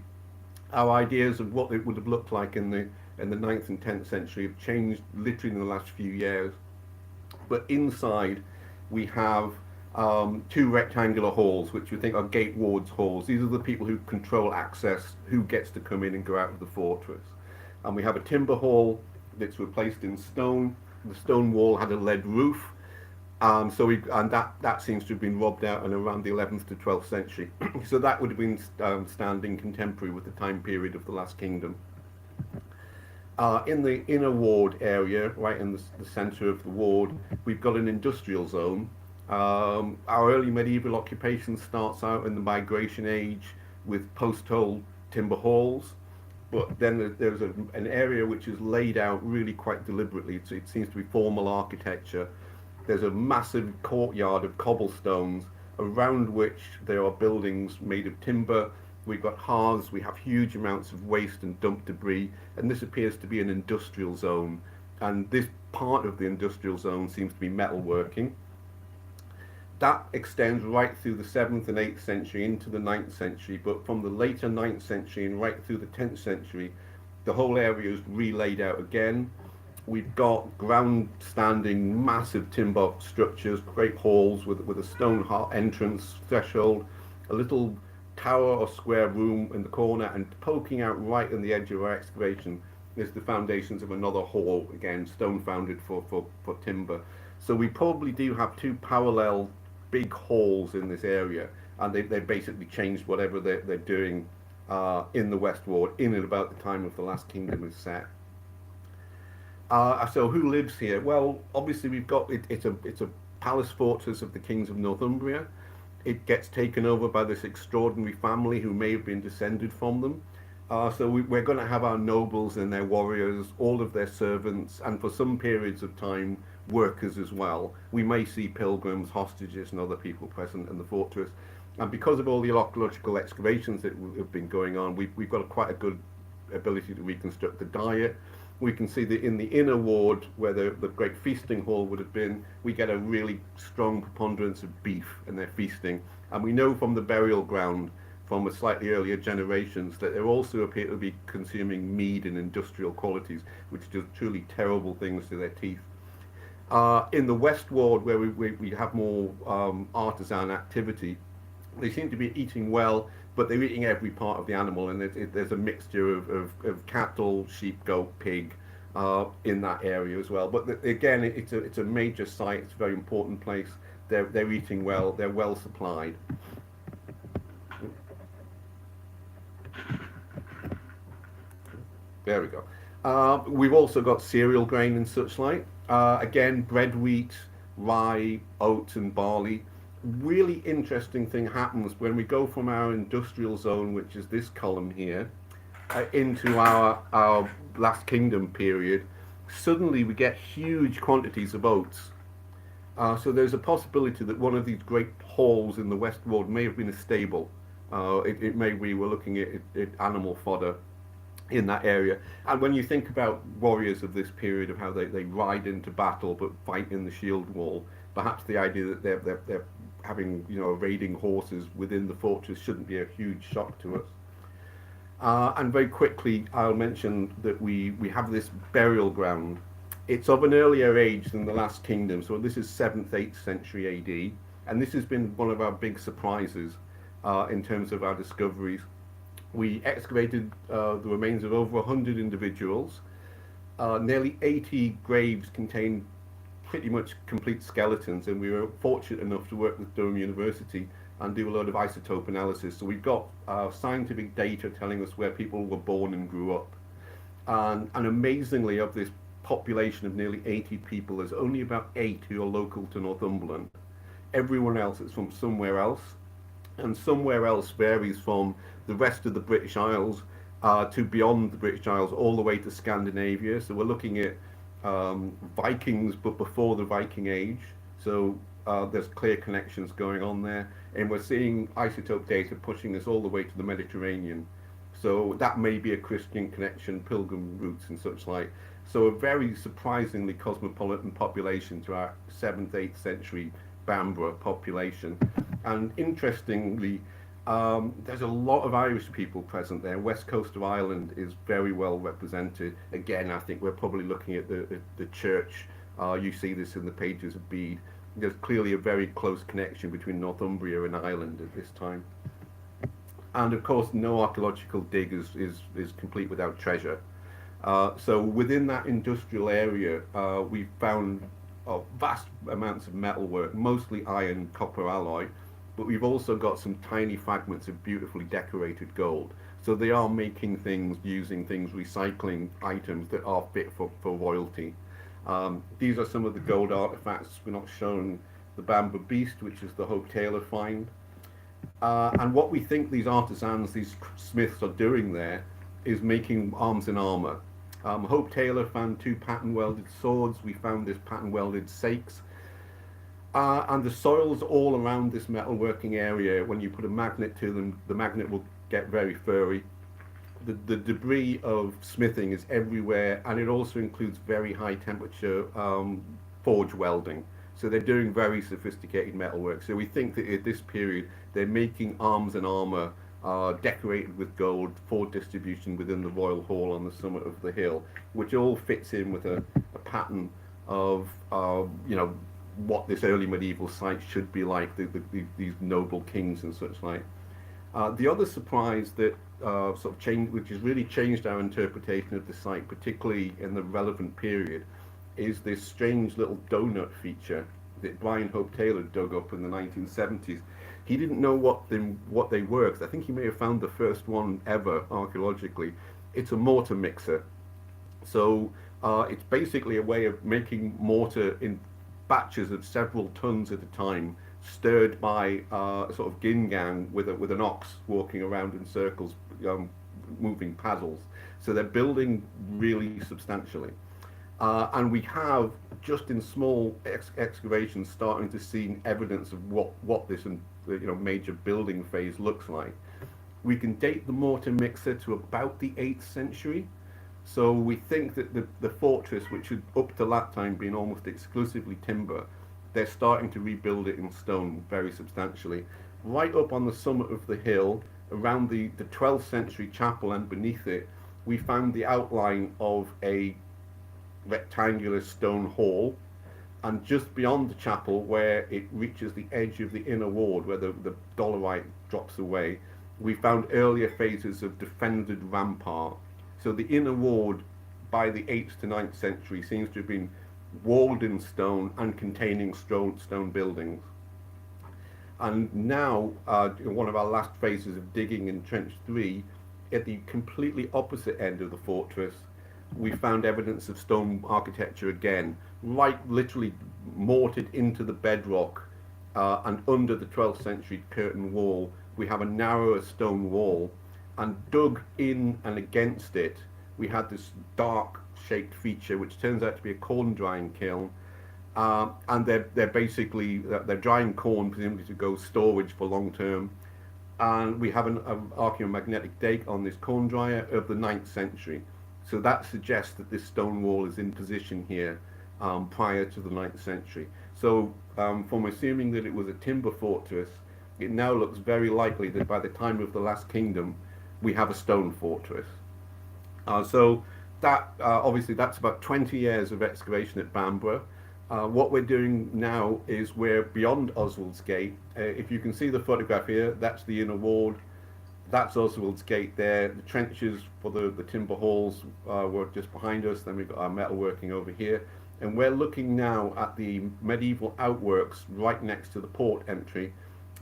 our ideas of what it would have looked like in the 9th and 10th century have changed literally in the last few years. But inside we have two rectangular halls, which we think are gate wards halls. These are the people who control access, who gets to come in and go out of the fortress. And we have a timber hall that's replaced in stone. The stone wall had a lead roof, and that seems to have been robbed out in around the 11th to 12th century. So that would have been standing contemporary with the time period of the Last Kingdom. In the inner ward area, right in the centre of the ward, we've got an industrial zone. Our early medieval occupation starts out in the Migration Age with post-hole timber halls, but then there's an area which is laid out really quite deliberately. It seems to be formal architecture. There's a massive courtyard of cobblestones around which there are buildings made of timber. We've got hearths, we have huge amounts of waste and dumped debris, and this appears to be an industrial zone. And this part of the industrial zone seems to be metalworking. That extends right through the 7th and 8th century into the 9th century, but from the later 9th century and right through the 10th century, the whole area is re-laid out again. We've got ground-standing, massive timber structures, great halls with a stone entrance, threshold, a little tower or square room in the corner, and poking out right on the edge of our excavation is the foundations of another hall, again, stone-founded for timber. So we probably do have two parallel big halls in this area, and they basically changed whatever they're doing in the West Ward in and about the time of the Last Kingdom is set. So who lives here? Well, obviously we've got it's a palace fortress of the Kings of Northumbria. It gets taken over by this extraordinary family who may have been descended from them. So we're going to have our nobles and their warriors, all of their servants, and for some periods of time workers as well. We may see pilgrims, hostages and other people present in the fortress. And because of all the archaeological excavations that have been going on, we've got quite a good ability to reconstruct the diet. We can see that in the inner ward, where the great feasting hall would have been, we get a really strong preponderance of beef in their feasting. And we know from the burial ground from a slightly earlier generations that they also appear to be consuming mead and industrial qualities, which do truly terrible things to their teeth. In the West Ward, where we have more artisan activity, they seem to be eating well, but they're eating every part of the animal, and there's a mixture of cattle, sheep, goat, pig in that area as well. But again, it's a major site. It's a very important place. They're eating well. They're well supplied. There we go. We've also got cereal grain and such like. Again, bread, wheat, rye, oats and barley. Really interesting thing happens when we go from our industrial zone, which is this column here, into our Last Kingdom period. suddenly we get huge quantities of oats. So there's a possibility that one of these great halls in the West Ward may have been a stable. It may be we're looking at animal fodder in that area. And when you think about warriors of this period, of how they ride into battle but fight in the shield wall, perhaps the idea that they're having, you know, raiding horses within the fortress shouldn't be a huge shock to us. And very quickly, I'll mention that we have this burial ground. It's of an earlier age than the last kingdom, so this is 7th, 8th century AD, and this has been one of our big surprises in terms of our discoveries. We excavated the remains of over 100 individuals. Nearly 80 graves contain pretty much complete skeletons, and we were fortunate enough to work with Durham University and do a lot of isotope analysis. So we've got scientific data telling us where people were born and grew up. And amazingly, of this population of nearly 80 people, there's only about 8 who are local to Northumberland. Everyone else is from somewhere else, and somewhere else varies from the rest of the British Isles to beyond the British Isles, all the way to Scandinavia. So we're looking at Vikings, but before the Viking Age. So there's clear connections going on there, and we're seeing isotope data pushing us all the way to the Mediterranean. So that may be a Christian connection, pilgrim routes and such like. So a very surprisingly cosmopolitan population to our 7th, 8th century Bamburgh population. And interestingly, there's a lot of Irish people present there. West coast of Ireland is very well represented. Again, I think we're probably looking at the church. You see this in the pages of Bede. There's clearly a very close connection between Northumbria and Ireland at this time. And of course, no archaeological dig is complete without treasure. So within that industrial area, we found vast amounts of metalwork, mostly iron, copper alloy, but we've also got some tiny fragments of beautifully decorated gold. So they are making things, using things, recycling items that are fit for royalty. These are some of the gold artifacts. We're not showing the Bamburgh Beast, which is the Hope Taylor find. And what we think these artisans, these smiths are doing there is making arms and armour. Hope Taylor found 2 pattern welded swords. We found this pattern welded sakes. And the soils all around this metalworking area, when you put a magnet to them, the magnet will get very furry. The debris of smithing is everywhere, and it also includes very high temperature forge welding. So they're doing very sophisticated metalwork. So we think that at this period, they're making arms and armour decorated with gold for distribution within the Royal Hall on the summit of the hill, which all fits in with a pattern of you know, what this early medieval site should be like, these noble kings and such like. The other surprise that sort of changed, which has really changed our interpretation of the site, particularly in the relevant period, is this strange little donut feature that Brian Hope Taylor dug up in the 1970s. He didn't know what they were, because I think he may have found the first one ever archaeologically. It's a mortar mixer. So it's basically a way of making mortar in batches of several tons at a time, stirred by a sort of gingang with an ox walking around in circles, moving paddles. So they're building really substantially. And we have, just in small excavations, starting to see evidence of what this major building phase looks like. We can date the mortar mixer to about the 8th century. So we think that the fortress, which had up to that time been almost exclusively timber, they're starting to rebuild it in stone very substantially. Right up on the summit of the hill, around the 12th century chapel, and beneath it, we found the outline of a rectangular stone hall, and just beyond the chapel, where it reaches the edge of the inner ward, where the dolerite drops away, we found earlier phases of defended rampart. So the inner ward, by the 8th to 9th century, seems to have been walled in stone and containing stone buildings. And now, in one of our last phases of digging in Trench 3, at the completely opposite end of the fortress, we found evidence of stone architecture again, right literally mortared into the bedrock, and under the 12th century curtain wall, we have a narrower stone wall, and dug in and against it, we had this dark shaped feature, which turns out to be a corn drying kiln. And they're basically they're drying corn, presumably to go storage for long term. And we have an archaeomagnetic date on this corn dryer of the 9th century. So that suggests that this stone wall is in position here prior to the 9th century. So from assuming that it was a timber fortress, it now looks very likely that by the time of the Last Kingdom, we have a stone fortress. So that obviously that's about 20 years of excavation at Bamburgh. What we're doing now is we're beyond Oswald's Gate. If you can see the photograph here, that's the inner ward. That's Oswald's Gate there. The trenches for the timber halls were just behind us. Then we've got our metalworking over here. And we're looking now at the medieval outworks right next to the port entry.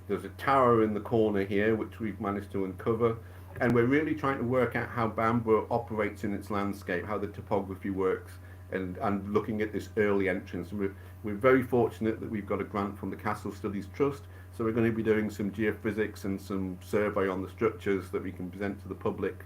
There's a tower in the corner here, which we've managed to uncover. And we're really trying to work out how Bamburgh operates in its landscape, how the topography works, and looking at this early entrance. We're very fortunate that we've got a grant from the Castle Studies Trust, so we're going to be doing some geophysics and some survey on the structures that we can present to the public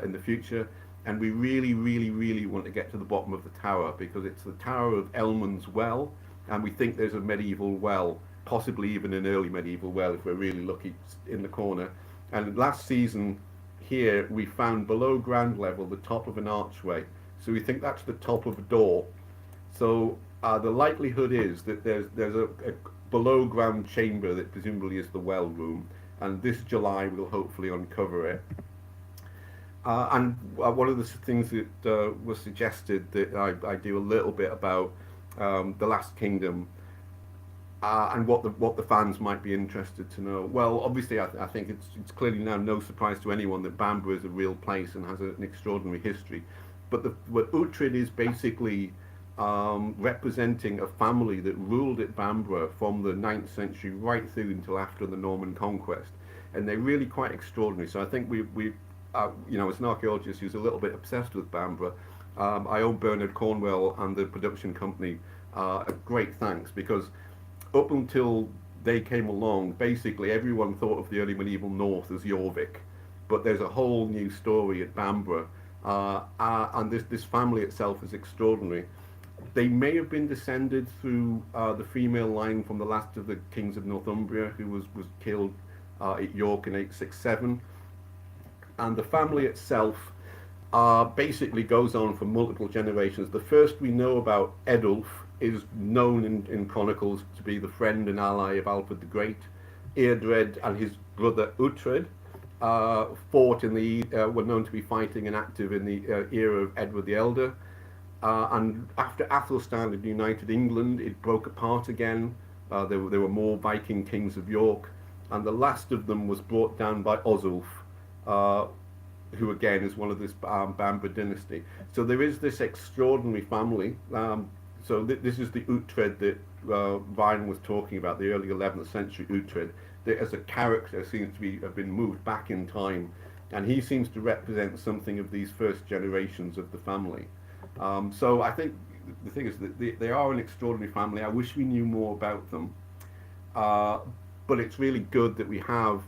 in the future. And we really, really, really want to get to the bottom of the tower, because it's the Tower of Elman's Well, and we think there's a medieval well, possibly even an early medieval well if we're really lucky, in the corner. And last season here we found below ground level the top of an archway. So we think that's the top of a door. So the likelihood is that there's a below ground chamber that presumably is the well room, and this July we'll hopefully uncover it. And one of the things that was suggested that I do a little bit about the Last Kingdom and what the fans might be interested to know. Well, obviously I think it's clearly now no surprise to anyone that Bamburgh is a real place and has an extraordinary history. But what Uhtred is basically representing a family that ruled at Bamburgh from the 9th century right through until after the Norman conquest, and they're really quite extraordinary. So I think we you know, as an archaeologist who's a little bit obsessed with Bamburgh, I owe Bernard Cornwell and the production company a great thanks, because up until they came along, basically everyone thought of the early medieval north as Jorvik, but there's a whole new story at Bamburgh. And this family itself is extraordinary. They may have been descended through the female line from the last of the kings of Northumbria, who was killed at York in 867. And the family itself basically goes on for multiple generations. The first we know about, Edulf, is known in chronicles to be the friend and ally of Alfred the Great. Uhtred and his brother Uhtred fought in the were known to be fighting and active in the era of Edward the Elder, and after Athelstan had united England, it broke apart again. There were more Viking kings of York, and the last of them was brought down by Oswulf, who again is one of this Bamburgh dynasty. So there is this extraordinary family. So this is the Uhtred that Ryan was talking about, the early 11th century Uhtred. As a character seems to have been moved back in time, and he seems to represent something of these first generations of the family. So I think the thing is that they are an extraordinary family. I wish we knew more about them, but it's really good that we have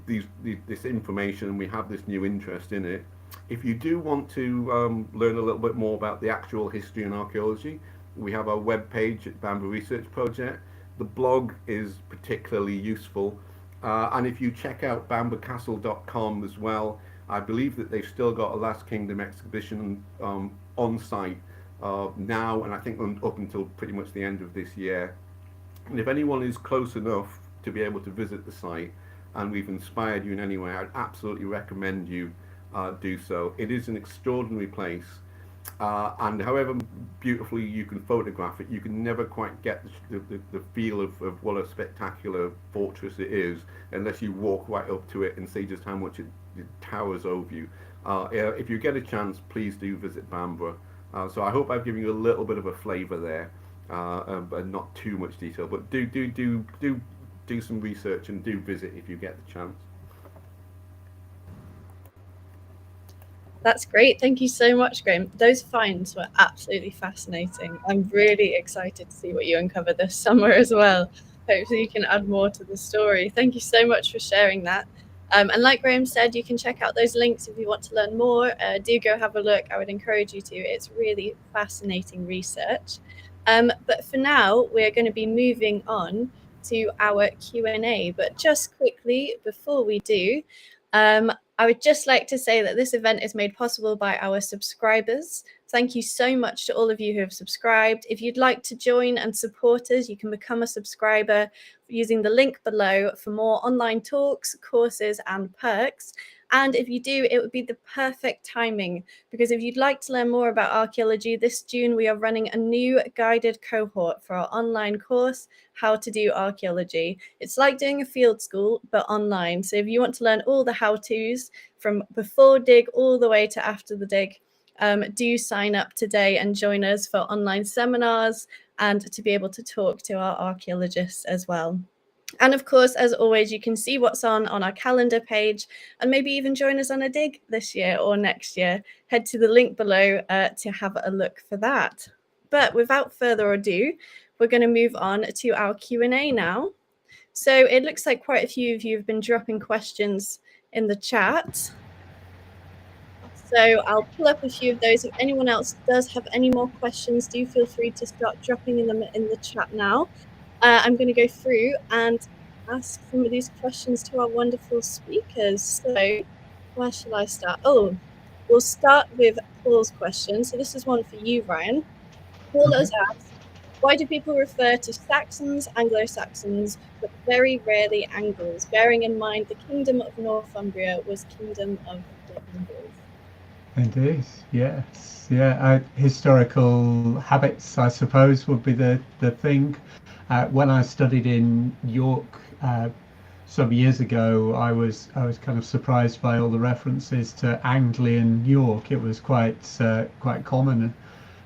this information and we have this new interest in it. If you do want to learn a little bit more about the actual history and archaeology, we have our webpage at Bamburgh Research Project. The blog is particularly useful, and if you check out bamburghcastle.com as well, I believe that they've still got a Last Kingdom exhibition on site now, and I think up until pretty much the end of this year. And if anyone is close enough to be able to visit the site, and we've inspired you in any way, I'd absolutely recommend you do so. It is an extraordinary place. And however beautifully you can photograph it, you can never quite get the feel of what a spectacular fortress it is unless you walk right up to it and see just how much it towers over you. If you get a chance, please do visit Bamburgh. So I hope I've given you a little bit of a flavour there, and not too much detail. But do some research and do visit if you get the chance. That's great. Thank you so much, Graham. Those finds were absolutely fascinating. I'm really excited to see what you uncover this summer as well. Hopefully you can add more to the story. Thank you so much for sharing that. And like Graham said, you can check out those links if you want to learn more. Do go have a look. I would encourage you to. It's really fascinating research. But for now, we're going to be moving on to our Q&A. But just quickly, before we do, I would just like to say that this event is made possible by our subscribers. Thank you so much to all of you who have subscribed. If you'd like to join and support us, you can become a subscriber using the link below for more online talks, courses, and perks. And if you do, it would be the perfect timing, because if you'd like to learn more about archaeology, this June we are running a new guided cohort for our online course, How to Do Archaeology. It's like doing a field school, but online. So if you want to learn all the how-tos from before dig all the way to after the dig, do sign up today and join us for online seminars and to be able to talk to our archaeologists as well. And of course, as always, you can see what's on our calendar page and maybe even join us on a dig this year or next year. Head to the link below to have a look for that. But without further ado, we're going to move on to our Q&A now. So it looks like quite a few of you have been dropping questions in the chat. So I'll pull up a few of those. If anyone else does have any more questions, do feel free to start dropping them in the chat now. I'm going to go through and ask some of these questions to our wonderful speakers. So where shall I start? Oh, we'll start with Paul's question. So this is one for you, Ryan. Paul has asked, why do people refer to Saxons, Anglo-Saxons, but very rarely Angles, bearing in mind the Kingdom of Northumbria was Kingdom of Bebbanburgh? Indeed, yes. Yeah, historical habits, I suppose, would be the thing. When I studied in York some years ago, I was kind of surprised by all the references to Anglian York. It was quite common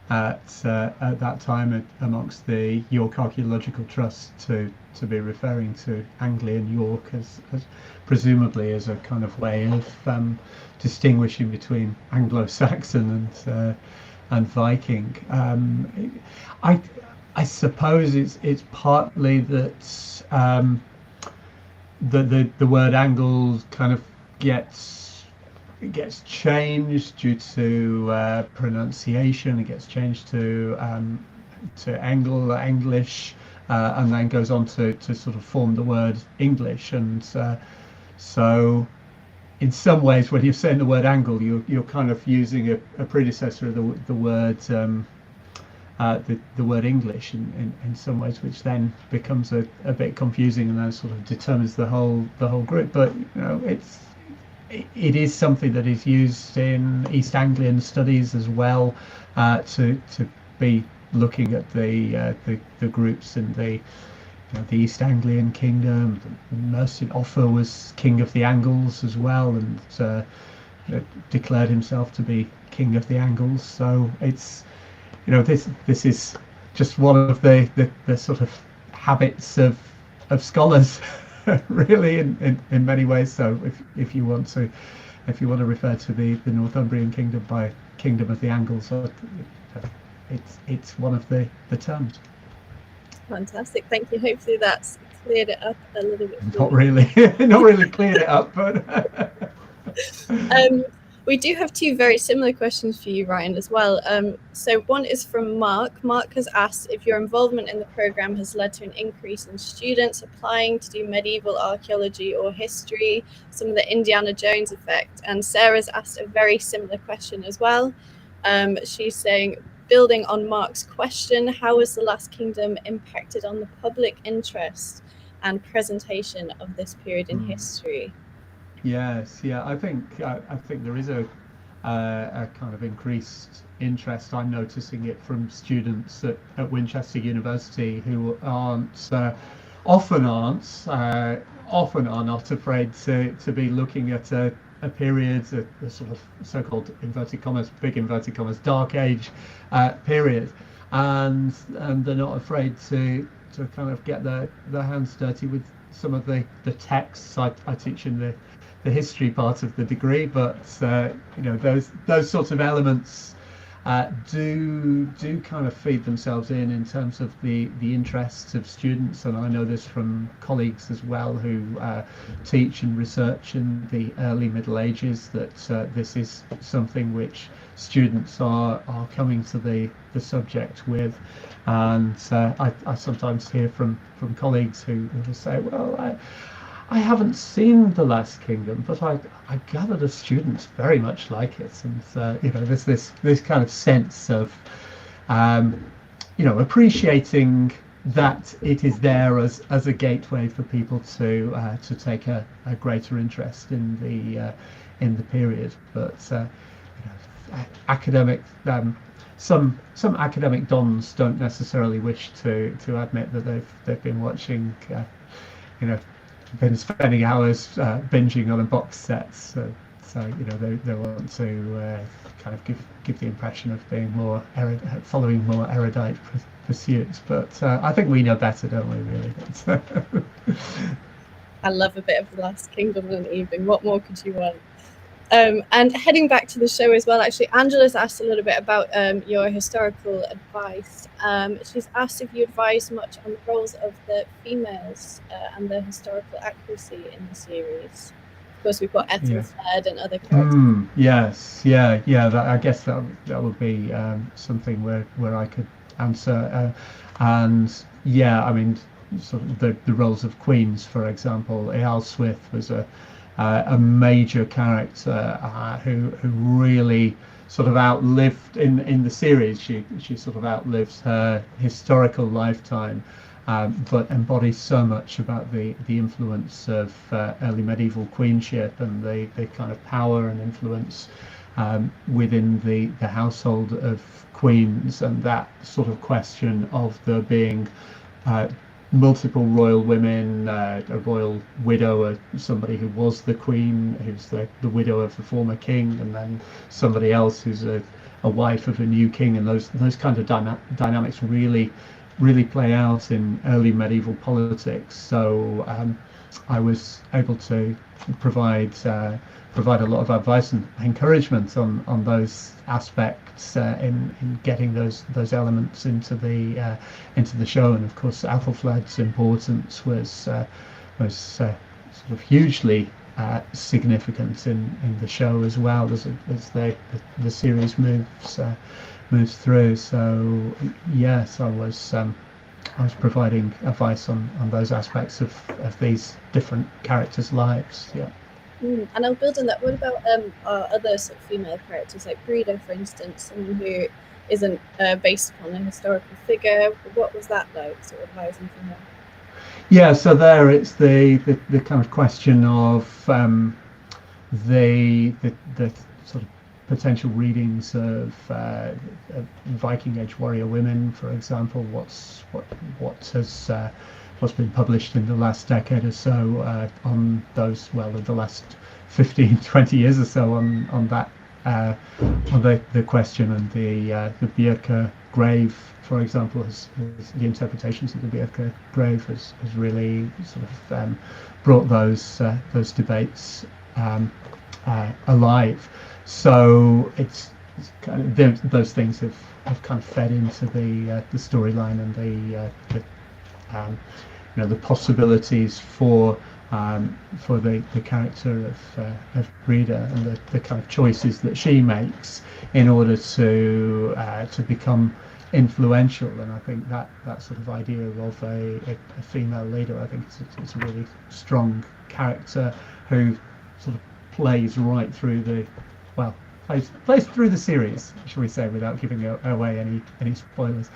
at that time amongst the York Archaeological Trust to be referring to Anglian York as presumably as a kind of way of distinguishing between Anglo-Saxon and Viking. I suppose it's partly that the word Angle kind of gets changed due to pronunciation. It gets changed to English, and then goes on to sort of form the word English. And so in some ways, when you're saying the word Angle, you're kind of using a predecessor of the word the word English in some ways, which then becomes a bit confusing and then sort of determines the whole group. But you know, it is something that is used in East Anglian studies as well, to be looking at the groups in the East Anglian kingdom. Mercian Offa was king of the Angles as well, and declared himself to be king of the Angles. So it's, this is just one of the sort of habits of scholars, really, in many ways. So if you want to refer to the Northumbrian kingdom by Kingdom of the Angles, it's one of the terms. Fantastic, thank you. Hopefully that's cleared it up a little bit. Not really cleared it up, but we do have two very similar questions for you, Ryan, as well. So one is from Mark. Mark has asked if your involvement in the program has led to an increase in students applying to do medieval archaeology or history, some of the Indiana Jones effect. And Sarah's asked a very similar question as well. She's saying, building on Mark's question, how has the Last Kingdom impacted on the public interest and presentation of this period in history? Yes, yeah, I think there is a kind of increased interest. I'm noticing it from students at Winchester University who often are not afraid to be looking at a period, a sort of so-called inverted commas, big inverted commas, dark age period, and they're not afraid to kind of get their hands dirty with some of the texts. I teach in the history part of the degree, but those sorts of elements do kind of feed themselves in terms of the interests of students, and I know this from colleagues as well who teach and research in the early Middle Ages, that this is something which students are coming to the subject with. And I sometimes hear from colleagues who will say, well, I haven't seen The Last Kingdom, but I gather the students very much like it, and there's this kind of sense of appreciating that it is there as a gateway for people to take a greater interest in the period. But academic some academic dons don't necessarily wish to admit that they've been watching been spending hours binging on a box set, so they want to kind of give the impression of being more following more erudite pursuits. But I think we know better, don't we? Really. I love a bit of The Last Kingdom in an evening. What more could you want? And heading back to the show as well, actually, Angela's asked a little bit about your historical advice. She's asked if you advise much on the roles of the females and their historical accuracy in the series. Of course, we've got Ethelflaed and other characters. Yes, yeah. I guess that would be something where I could answer. And yeah, I mean, sort of the roles of queens, for example. Ealhswith was a major character who really sort of outlived in the series. She sort of outlives her historical lifetime, but embodies so much about the influence of early medieval queenship and the kind of power and influence within the household of queens, and that sort of question of there being multiple royal women, a royal widow, somebody who was the queen, who's the widow of the former king, and then somebody else who's a wife of a new king, and those kind of dynamics really play out in early medieval politics. So I was able to provide a lot of advice and encouragement on those aspects in getting those elements into the show. And of course, Athelflaed's importance was sort of hugely significant in the show as well as the series moves through. So yes, I was providing advice on those aspects of these different characters' lives. Yeah. And I'll build on that. What about other sort of female characters, like Breda, for instance, someone who isn't based upon a historical figure? What was that like, sort of advising from her? Yeah, so there it's the kind of question of the sort of potential readings of Viking Age warrior women, for example. What's been published in the last decade or so on those, the last 15-20 years or so on that, on the question, and the Björka grave, for example, the interpretations of the Björka grave has really sort of brought those debates alive. So it's kind of those things have kind of fed into the storyline and the possibilities for the character of Breda, and the kind of choices that she makes in order to become influential. And I think that sort of idea of a female leader, I think it's a really strong character who sort of plays right through plays through the series, shall we say, without giving away any spoilers.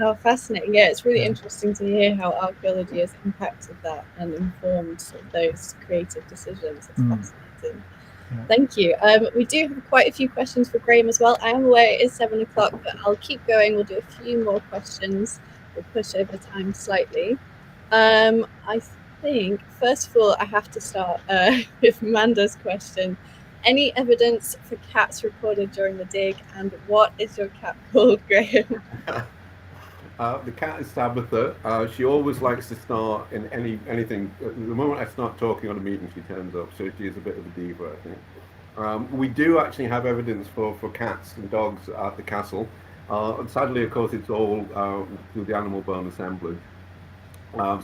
Oh, fascinating. Yeah, it's really interesting to hear how archaeology has impacted that and informed sort of those creative decisions. It's fascinating. Yeah. Thank you. We do have quite a few questions for Graham as well. I am aware it is 7 o'clock, but I'll keep going. We'll do a few more questions. We'll push over time slightly. I think, first of all, I have to start with Amanda's question. Any evidence for cats recorded during the dig, and what is your cat called, Graham? The cat is Tabitha. She always likes to start in anything. The moment I start talking on a meeting, she turns up. So she is a bit of a diva, I think. We do actually have evidence for cats and dogs at the castle. Sadly, of course, it's all through the animal bone assemblage.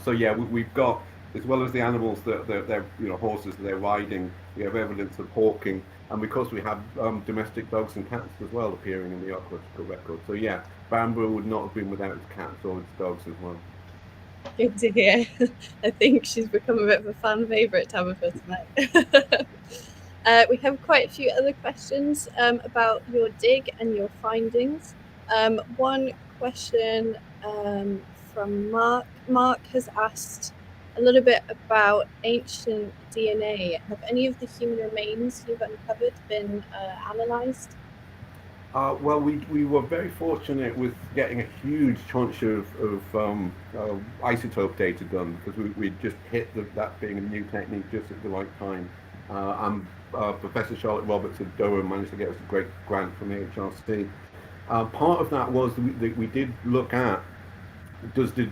So yeah, we've got, as well as the animals that they're horses that they're riding, we have evidence of hawking, and because we have domestic dogs and cats as well appearing in the archaeological record. So yeah, Bamburgh would not have been without its cats or its dogs as well. Good to hear. I think she's become a bit of a fan favourite, Tabitha, tonight. We have quite a few other questions about your dig and your findings. One question from Mark. Mark has asked a little bit about ancient DNA. Have any of the human remains you've uncovered been analysed? Well, we were very fortunate with getting a huge chunk of isotope data done, because we just hit that being a new technique just at the right time. And Professor Charlotte Roberts of Durham managed to get us a great grant from the HRC. Part of that was that we did look at, does the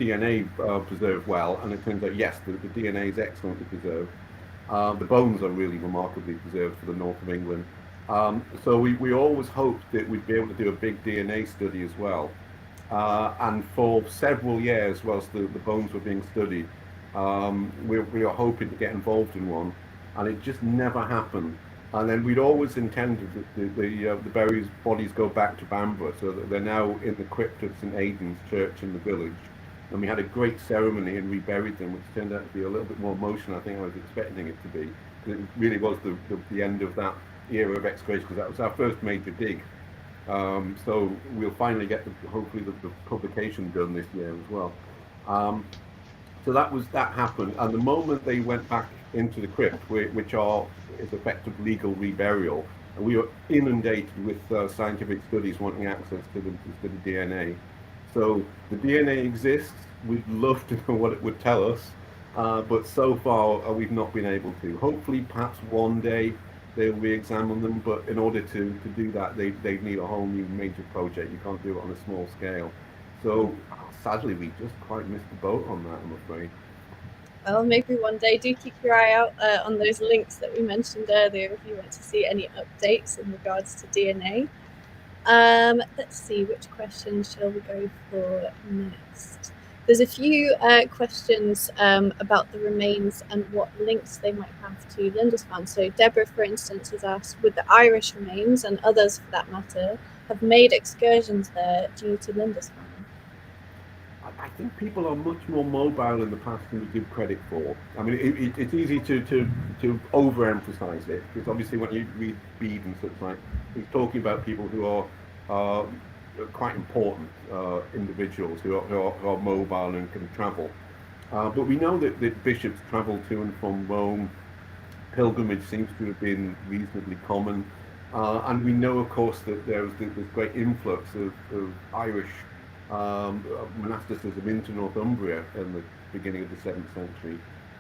DNA preserve well? And it turns out, yes, the DNA is excellently preserved. The bones are really remarkably preserved for the north of England. So we always hoped that we'd be able to do a big DNA study as well. And for several years, whilst the bones were being studied, we were hoping to get involved in one, and it just never happened. And then we'd always intended that the buried bodies go back to Bamburgh, so that they're now in the crypt of St Aidan's church in the village. And we had a great ceremony and reburied them, which turned out to be a little bit more emotional than I think I was expecting it to be. It really was the end of that era of excavation, because that was our first major dig. So we'll finally get hopefully the publication done this year as well. So that happened, and the moment they went back into the crypt, which is effective legal reburial, and we were inundated with scientific studies wanting access to the DNA. So the DNA exists. We'd love to know what it would tell us, but so far we've not been able to. Hopefully, perhaps one day they'll re-examine them, but in order to do that, they need a whole new major project. You can't do it on a small scale. So sadly, we just quite missed the boat on that, I'm afraid. Well, maybe one day. Do keep your eye out on those links that we mentioned earlier if you want to see any updates in regards to DNA. Let's see, which questions shall we go for next? There's a few questions about the remains and what links they might have to Lindisfarne. So Deborah, for instance, has asked, would the Irish remains, and others for that matter, have made excursions there due to Lindisfarne? I think people are much more mobile in the past than we give credit for. I mean, it's easy to overemphasize it, because obviously when you read Bede and such like, he's talking about people who are quite important individuals who are mobile and can travel. But we know that bishops travel to and from Rome. Pilgrimage seems to have been reasonably common. And we know, of course, that there's this great influx of Irish monasticism into Northumbria in the beginning of the 7th century.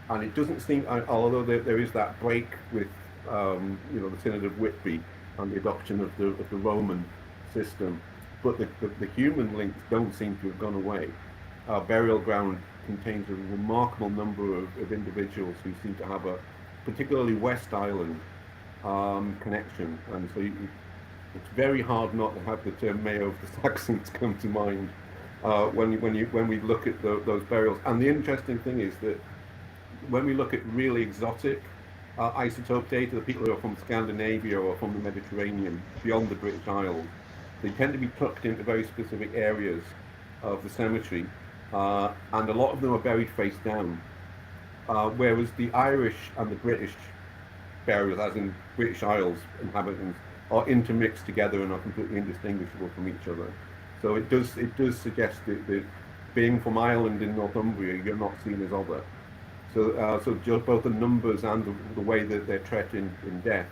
And it doesn't seem, although there is that break with the Synod of Whitby and the adoption of the Roman system, but the human links don't seem to have gone away. Our burial ground contains a remarkable number of individuals who seem to have a particularly West Island connection, and so it's very hard not to have the term Mayo of the Saxons come to mind when we look at those burials. And the interesting thing is that when we look at really exotic isotope data, the people who are from Scandinavia or from the Mediterranean beyond the British Isles, they tend to be tucked into very specific areas of the cemetery, and a lot of them are buried face down, whereas the Irish and the British burials, as in British Isles inhabitants, are intermixed together and are completely indistinguishable from each other. So it does suggest that being from Ireland in Northumbria, you're not seen as other. So just both the numbers and the way that they're treated in death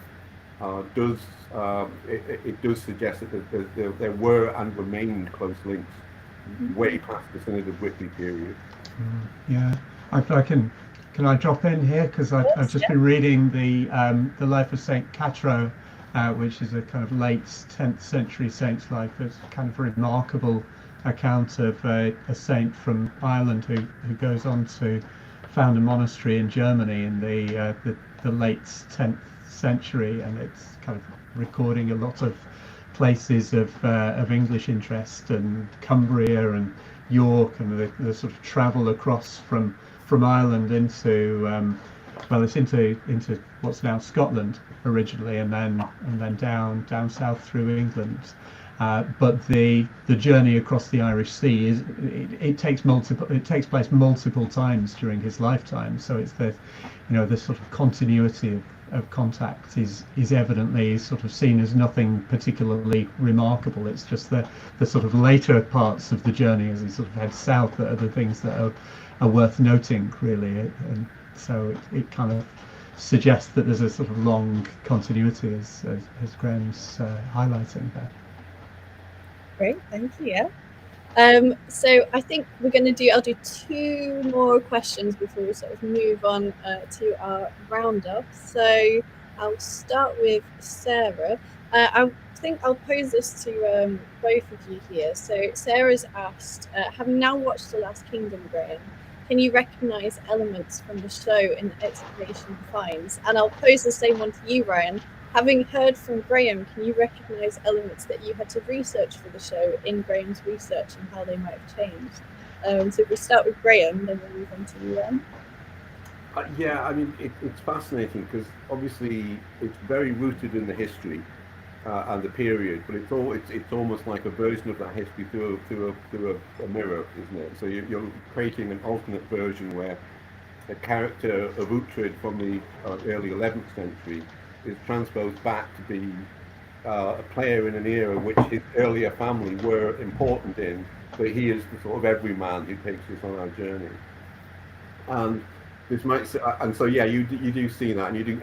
does suggest that there were and remained close links way past the Synod of Whitby period. Yeah, can I drop in here, because I've just been reading the life of Saint Catro, which is a kind of late 10th century saint's life. It's kind of a remarkable account of a saint from Ireland who goes on to found a monastery in Germany in the late 10th century, and it's kind of recording a lot of places of English interest, and Cumbria and York, and the sort of travel across from Ireland into it's into what's now Scotland originally, and then down south through England. But the journey across the Irish Sea it takes place multiple times during his lifetime. So it's the sort of continuity of contact is evidently sort of seen as nothing particularly remarkable. It's just the sort of later parts of the journey as he sort of heads south that are the things that are worth noting, really. And so it kind of suggests that there's a sort of long continuity, as Graham's highlighting there. Great, thank you. Yeah. So I think I'll do two more questions before we sort of move on to our roundup. So I'll start with Sarah. I think I'll pose this to both of you here. So Sarah's asked, having now watched The Last Kingdom, Graham, can you recognise elements from the show in the excavation finds? And I'll pose the same one to you, Ryan. Having heard from Graham, can you recognise elements that you had to research for the show in Graham's research and how they might have changed? So if we start with Graham, then we'll move on to you, Ryan. Yeah, I mean, it's fascinating because obviously it's very rooted in the history and the period, but it's almost like a version of that history through a mirror, isn't it? So you're creating an alternate version where a character of Uhtred from the early 11th century is transposed back to be a player in an era which his earlier family were important in, but he is the sort of everyman who takes us on our journey. And this might, and so yeah, you do see that, and you do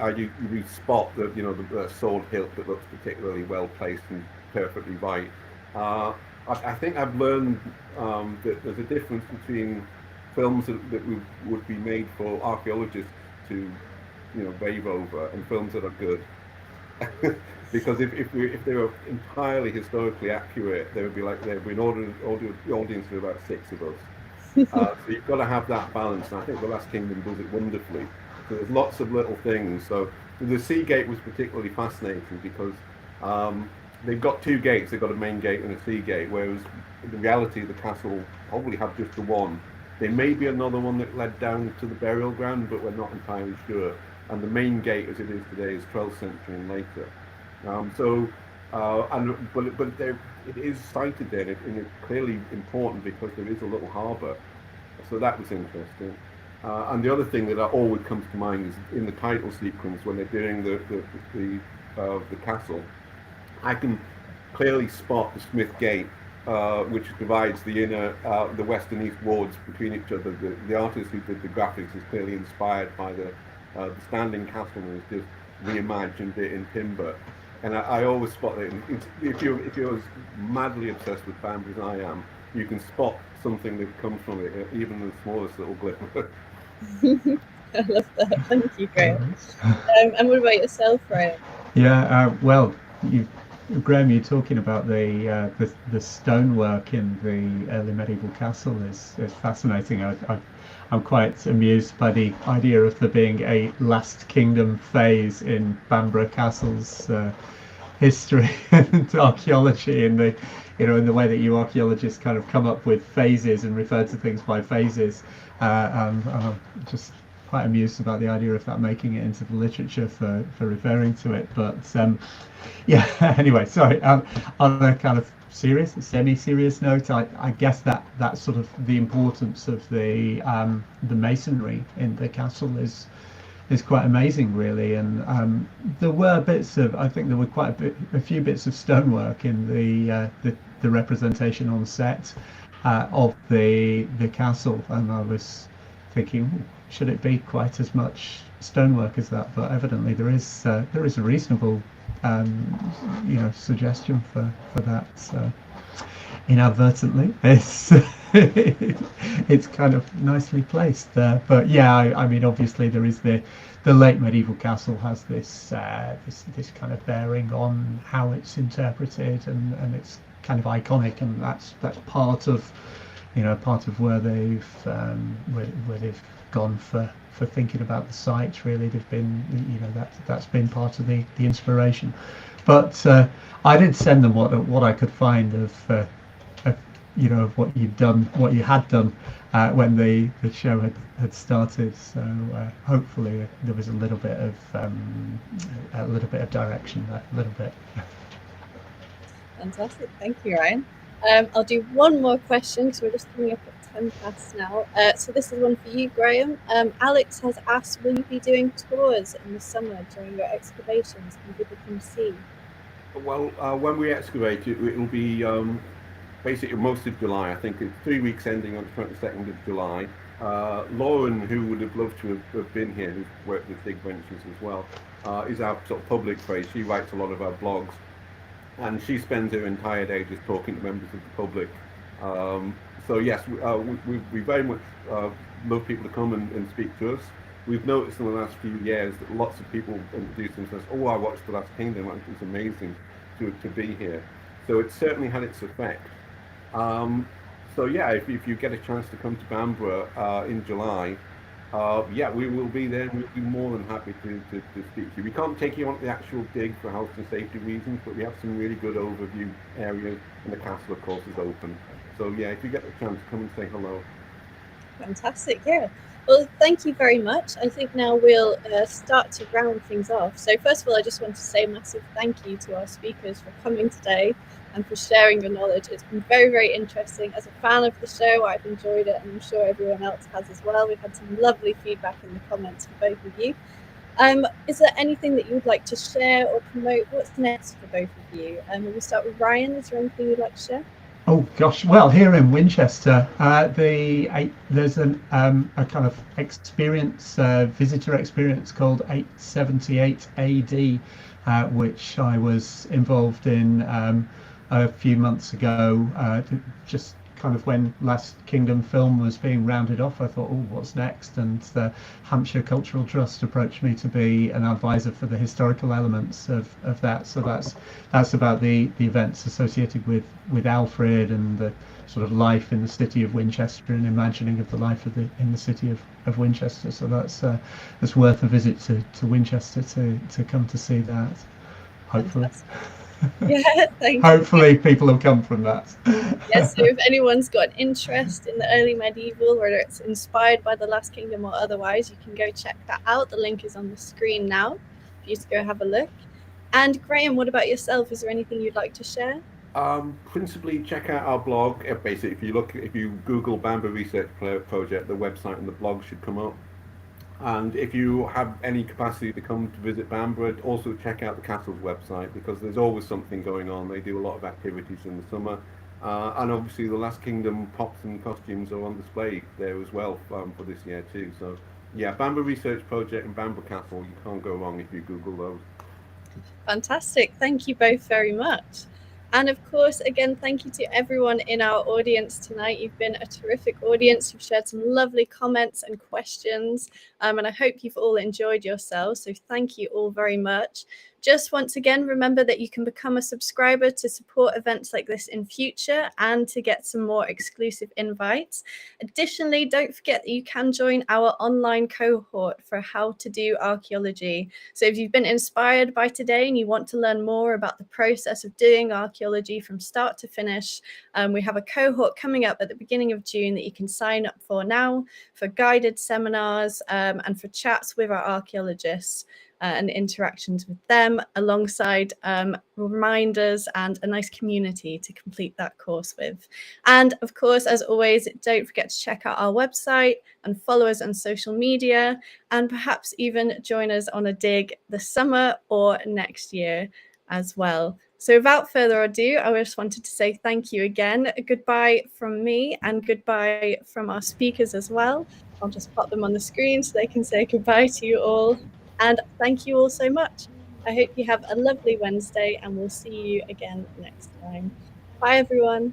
spot the sword hilt that looks particularly well placed and perfectly right. I think I've learned that there's a difference between films that would be made for archaeologists to rave over, and films that are good. Because if they were entirely historically accurate, there would be an audience of about 6 of us. So you've got to have that balance, and I think The Last Kingdom does it wonderfully. So there's lots of little things. So the sea gate was particularly fascinating because they've got 2 gates. They've got a main gate and a sea gate, whereas in reality the castle probably have just the one. There may be another one that led down to the burial ground, but we're not entirely sure. And the main gate, as it is today, is 12th century and later. It is sited there, and it's clearly important because there is a little harbour. So that was interesting. And the other thing that always comes to mind is in the title sequence when they're doing the castle, I can clearly spot the Smith Gate, which divides the inner, the west and east wards between each other. The artist who did the graphics is clearly inspired by the standing castle and has just reimagined it in timber. And I always spot it. If you're as madly obsessed with Bamburgh as I am, you can spot something that comes from it, even the smallest little glimmer. I love that. Thank you, Graham. And what about yourself, Ryan? Yeah, Graham, you're talking about the stonework in the early medieval castle is fascinating. I'm quite amused by the idea of there being a Last Kingdom phase in Bamburgh Castle's history and archaeology, in the way that you archaeologists kind of come up with phases and refer to things by phases. And I'm just quite amused about the idea of that making it into the literature for referring to it. But yeah, anyway, sorry. On a kind of semi-serious note, I guess that sort of the importance of the masonry in the castle is quite amazing, really. And there were quite a few bits of stonework in the representation on set of the castle, and I was thinking, should it be quite as much stonework as that? But evidently there is a reasonable suggestion for that. So inadvertently, it's kind of nicely placed there. But yeah, I mean, obviously there is the late medieval castle has this kind of bearing on how it's interpreted, and it's kind of iconic, and that's part of where they've gone for thinking about the site. Really, they've been, you know, that's been part of the inspiration. But I did send them what I could find of you know, of what you'd done, what you had done when the show had started. So hopefully there was a little bit of direction there, a little bit. Fantastic, thank you, Ryan. I'll do one more question because we're just coming up at 10 past now. So this is one for you, Graham. Alex has asked, will you be doing tours in the summer during your excavations? Can people come see? Well, when we excavate it will be basically most of July. I think it's 3 weeks ending on the 22nd of July. Lauren, who would have loved to have been here, who's worked with Dig Ventures as well, is our sort of public face. She writes a lot of our blogs, and she spends her entire day just talking to members of the public. So yes, we very much love people to come and speak to us. We've noticed in the last few years that lots of people introduce themselves. Oh, I watched The Last Kingdom. It's amazing to be here. So it's certainly had its effect. So yeah, if you get a chance to come to Bamburgh in July, yeah, we will be there, and we'll be more than happy to speak to you. We can't take you on the actual dig for health and safety reasons, but we have some really good overview areas, and the castle, of course, is open. So yeah, if you get the chance, come and say hello. Fantastic, yeah. Well, thank you very much. I think now we'll start to round things off. So first of all, I just want to say a massive thank you to our speakers for coming today and for sharing your knowledge. It's been very, very interesting. As a fan of the show, I've enjoyed it, and I'm sure everyone else has as well. We've had some lovely feedback in the comments from both of you. Is there anything that you would like to share or promote? What's next for both of you? We'll start with Ryan. Is there anything you'd like to share? Oh gosh, well, here in Winchester, there's a kind of visitor experience called 878 AD, which I was involved in a few months ago, just kind of when Last Kingdom film was being rounded off. I thought, oh, what's next? And the Hampshire Cultural Trust approached me to be an advisor for the historical elements of that. So that's about the events associated with Alfred and the sort of life in the city of Winchester and imagining of the life in the city of Winchester. So that's worth a visit to Winchester to come to see that. Hopefully. Yeah, thank you. Hopefully people have come from that. Yes, so if anyone's got an interest in the early medieval, whether it's inspired by the Last Kingdom or otherwise, you can go check that out. The link is on the screen now for you to go have a look. And Graham, what about yourself? Is there anything you'd like to share? Principally, check out our blog. Basically, if you Google Bamburgh Research Project, the website and the blog should come up. And if you have any capacity to come to visit Bamburgh, also check out the castle's website, because there's always something going on. They do a lot of activities in the summer. And obviously the Last Kingdom props and costumes are on display there as well for this year too. So yeah, Bamburgh Research Project and Bamburgh Castle, you can't go wrong if you Google those. Fantastic. Thank you both very much. And of course, again, thank you to everyone in our audience tonight. You've been a terrific audience. You've shared some lovely comments and questions, and I hope you've all enjoyed yourselves. So thank you all very much. Just once again, remember that you can become a subscriber to support events like this in future and to get some more exclusive invites. Additionally, don't forget that you can join our online cohort for how to do archaeology. So if you've been inspired by today and you want to learn more about the process of doing archaeology from start to finish, we have a cohort coming up at the beginning of June that you can sign up for now for guided seminars and for chats with our archaeologists. And interactions with them, alongside reminders and a nice community to complete that course with. And of course, as always, don't forget to check out our website and follow us on social media, and perhaps even join us on a dig this summer or next year as well. So without further ado, I just wanted to say thank you again. Goodbye from me and goodbye from our speakers as well. I'll just pop them on the screen so they can say goodbye to you all. And thank you all so much. I hope you have a lovely Wednesday, and we'll see you again next time. Bye, everyone.